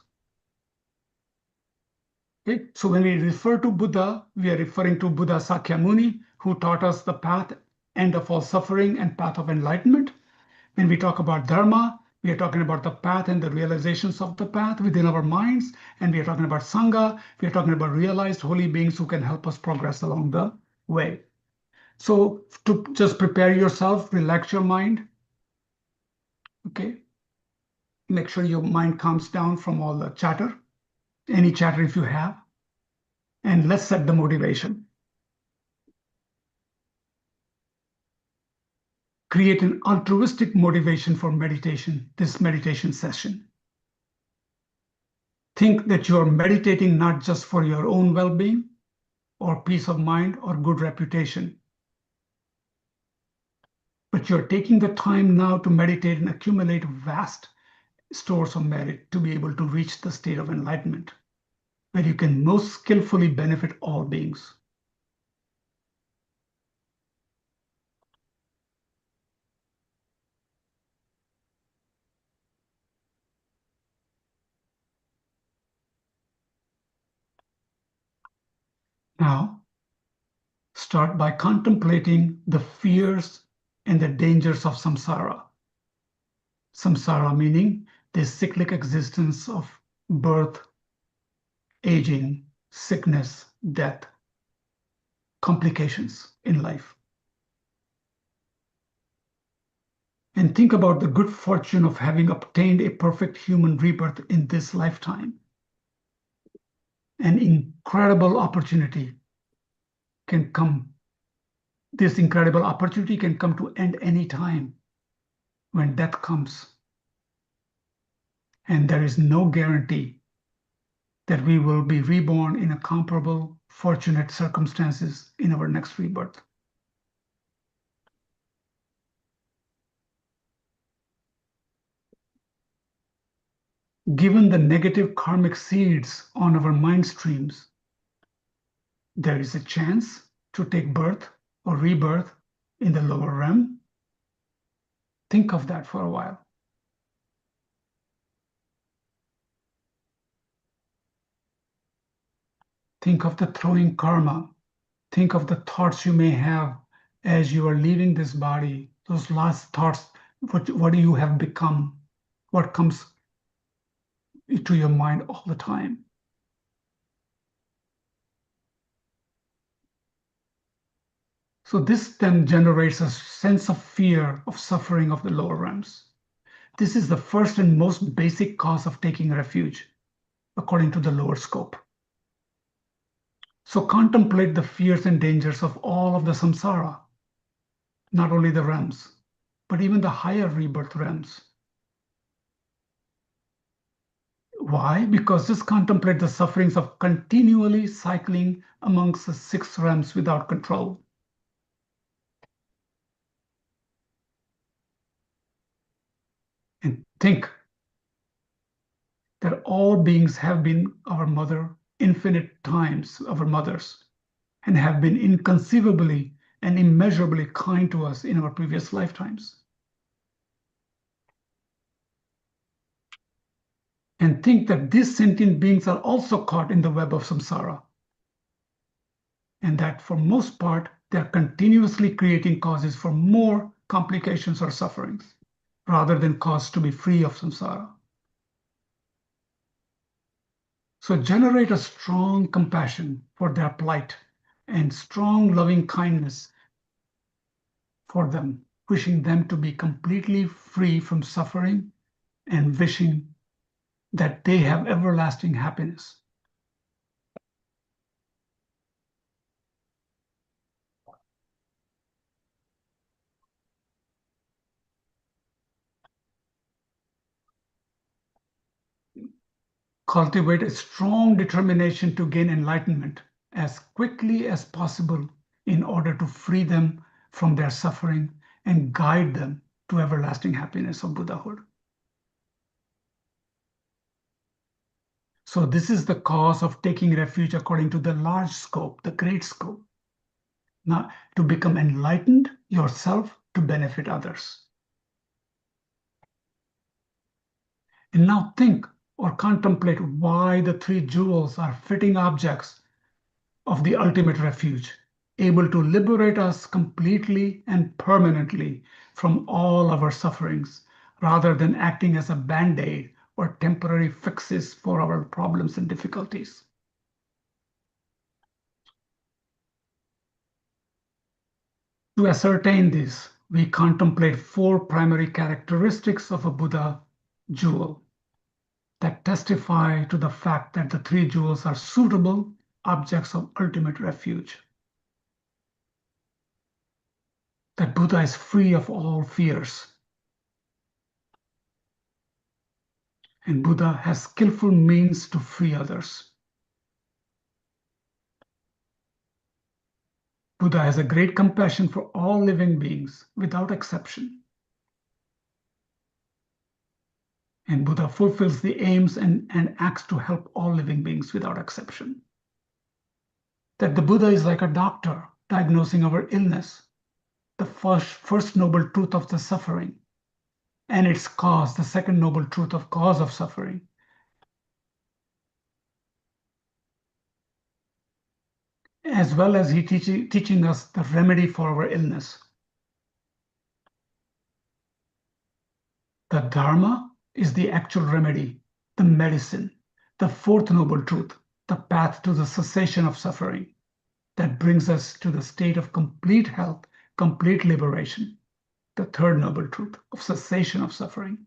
Okay? So when we refer to Buddha, we are referring to Buddha Sakyamuni, who taught us the path, end of all suffering, and path of enlightenment. When we talk about Dharma, we are talking about the path and the realizations of the path within our minds. And we are talking about Sangha. We are talking about realized holy beings who can help us progress along the way. So to just prepare yourself, relax your mind. Okay. Make sure your mind calms down from all the chatter, any chatter if you have. And let's set the motivation. Create an altruistic motivation for meditation, this meditation session. Think that you are meditating not just for your own well-being or peace of mind or good reputation, but you're taking the time now to meditate and accumulate vast stores of merit to be able to reach the state of enlightenment, where you can most skillfully benefit all beings. Now, start by contemplating the fears and the dangers of samsara. Samsara meaning the cyclic existence of birth, aging, sickness, death, complications in life. And think about the good fortune of having obtained a perfect human rebirth in this lifetime. An incredible opportunity can come. This incredible opportunity can come to end any time when death comes. And there is no guarantee that we will be reborn in a comparable, fortunate circumstances in our next rebirth. Given the negative karmic seeds on our mind streams, there is a chance to take birth or rebirth in the lower realm. Think of that for a while. Think of the throwing karma. Think of the thoughts you may have as you are leaving this body, those last thoughts What do you have become? What comes to your mind all the time? So this then generates a sense of fear of suffering of the lower realms. This is the first and most basic cause of taking refuge, according to the lower scope. So contemplate the fears and dangers of all of the samsara, not only the realms, but even the higher rebirth realms. Why? Because just contemplate the sufferings of continually cycling amongst the 6 realms without control. And think that all beings have been our mother infinite times, our mothers, and have been inconceivably and immeasurably kind to us in our previous lifetimes. And think that these sentient beings are also caught in the web of samsara, and that for most part, they're continuously creating causes for more complications or sufferings, rather than cause to be free of samsara. So generate a strong compassion for their plight and strong loving kindness for them, wishing them to be completely free from suffering and wishing that they have everlasting happiness. Cultivate a strong determination to gain enlightenment as quickly as possible in order to free them from their suffering and guide them to everlasting happiness of Buddhahood. So this is the cause of taking refuge according to the large scope, the great scope. Now, to become enlightened yourself to benefit others. And now think or contemplate why the 3 jewels are fitting objects of the ultimate refuge, able to liberate us completely and permanently from all our sufferings, rather than acting as a band-aid or temporary fixes for our problems and difficulties. To ascertain this, we contemplate 4 primary characteristics of a Buddha jewel that testify to the fact that the 3 jewels are suitable objects of ultimate refuge. That Buddha is free of all fears. And Buddha has skillful means to free others. Buddha has a great compassion for all living beings without exception. And Buddha fulfills the aims and acts to help all living beings without exception. That the Buddha is like a doctor diagnosing our illness, the first noble truth of the suffering, and its cause, the second noble truth of cause of suffering. As well as he teaching us the remedy for our illness. The Dharma is the actual remedy, the medicine, the 4th noble truth, the path to the cessation of suffering that brings us to the state of complete health, complete liberation, the 3rd noble truth of cessation of suffering.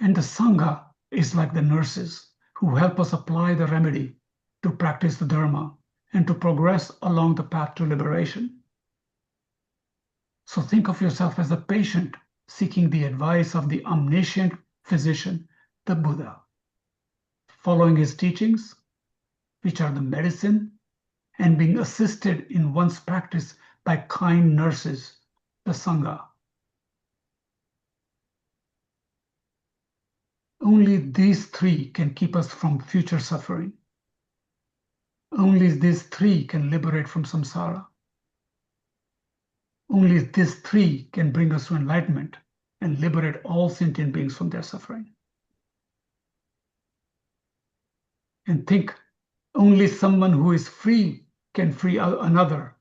And the Sangha is like the nurses who help us apply the remedy to practice the Dharma and to progress along the path to liberation. So think of yourself as a patient seeking the advice of the omniscient physician, the Buddha, following his teachings, which are the medicine, and being assisted in one's practice by kind nurses, the Sangha. Only these 3 can keep us from future suffering. Only these 3 can liberate from samsara. Only these 3 can bring us to enlightenment and liberate all sentient beings from their suffering. And think, only someone who is free can free another,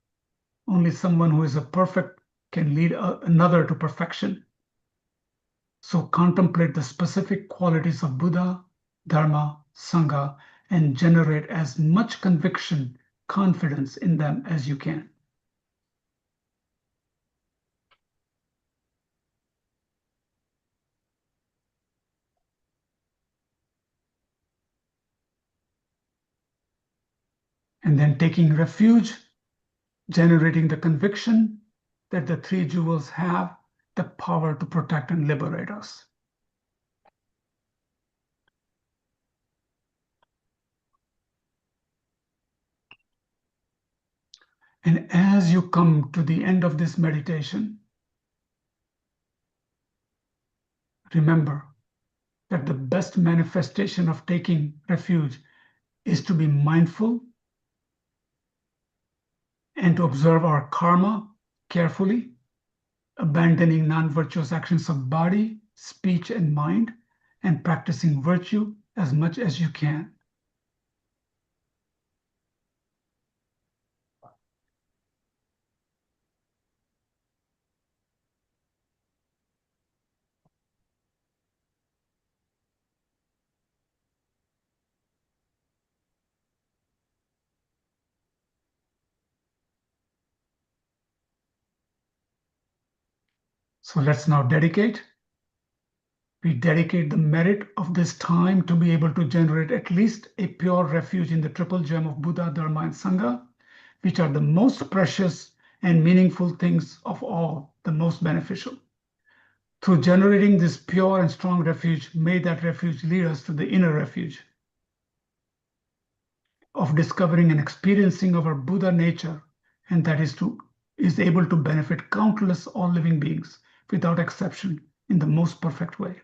Only someone who is a perfect can lead another to perfection. So contemplate the specific qualities of Buddha, Dharma, Sangha, and generate as much conviction, confidence in them as you can. And then taking refuge, generating the conviction that the three jewels have the power to protect and liberate us. And as you come to the end of this meditation, remember that the best manifestation of taking refuge is to be mindful and to observe our karma carefully, abandoning non-virtuous actions of body, speech, and mind, and practicing virtue as much as you can. So let's now dedicate. We dedicate the merit of this time to be able to generate at least a pure refuge in the triple gem of Buddha, Dharma, and Sangha, which are the most precious and meaningful things of all, the most beneficial. Through generating this pure and strong refuge, may that refuge lead us to the inner refuge of discovering and experiencing our Buddha nature, and that is able to benefit countless all living beings without exception in the most perfect way.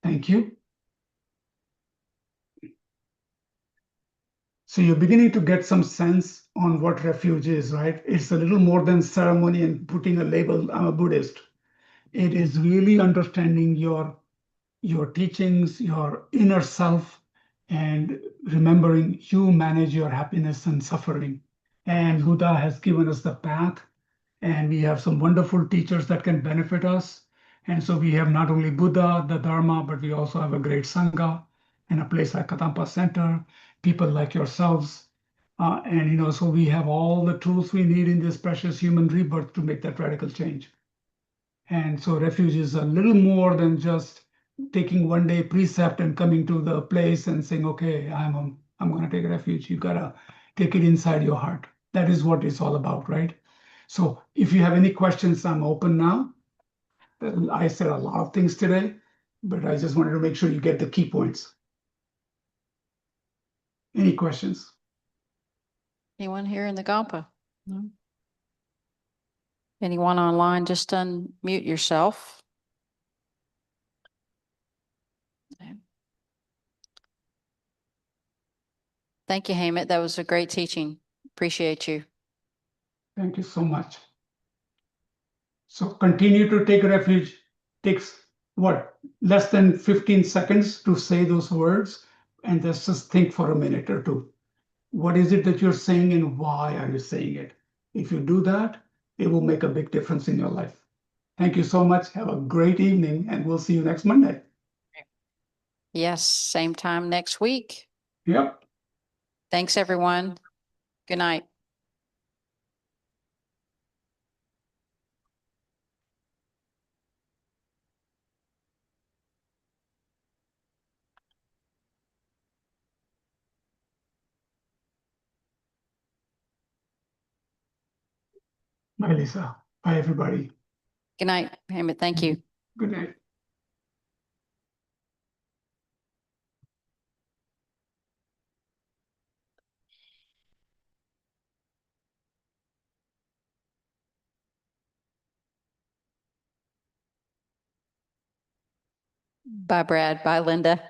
Thank you. So you're beginning to get some sense on what refuge is, right? It's a little more than ceremony and putting a label, I'm a Buddhist. It is really understanding your teachings, your inner self, and remembering you manage your happiness and suffering. And Buddha has given us the path, and we have some wonderful teachers that can benefit us. And so we have not only Buddha, the Dharma, but we also have a great Sangha and a place like Kadampa Center, people like yourselves. And so we have all the tools we need in this precious human rebirth to make that radical change. And so refuge is a little more than just taking one day precept and coming to the place and saying, okay, I'm going to take refuge. You got to take it inside your heart. That is what it's all about, right? So if you have any questions, I'm open now. I said a lot of things today, but I just wanted to make sure you get the key points. Any questions? Anyone here in the Kadampa? No? Anyone online, just unmute yourself. Thank you, Hamid. That was a great teaching. Appreciate you. Thank you so much. So continue to take refuge. Takes what, less than 15 seconds to say those words, and just think for a minute or two. What is it that you're saying and why are you saying it? If you do that, it will make a big difference in your life. Thank you so much. Have a great evening, and we'll see you next Monday. Yes, same time next week. Yep. Thanks, everyone. Good night. Bye, Lisa. Bye, everybody. Good night, Hamid. Thank you. Good night. Bye, Brad. Bye, Linda.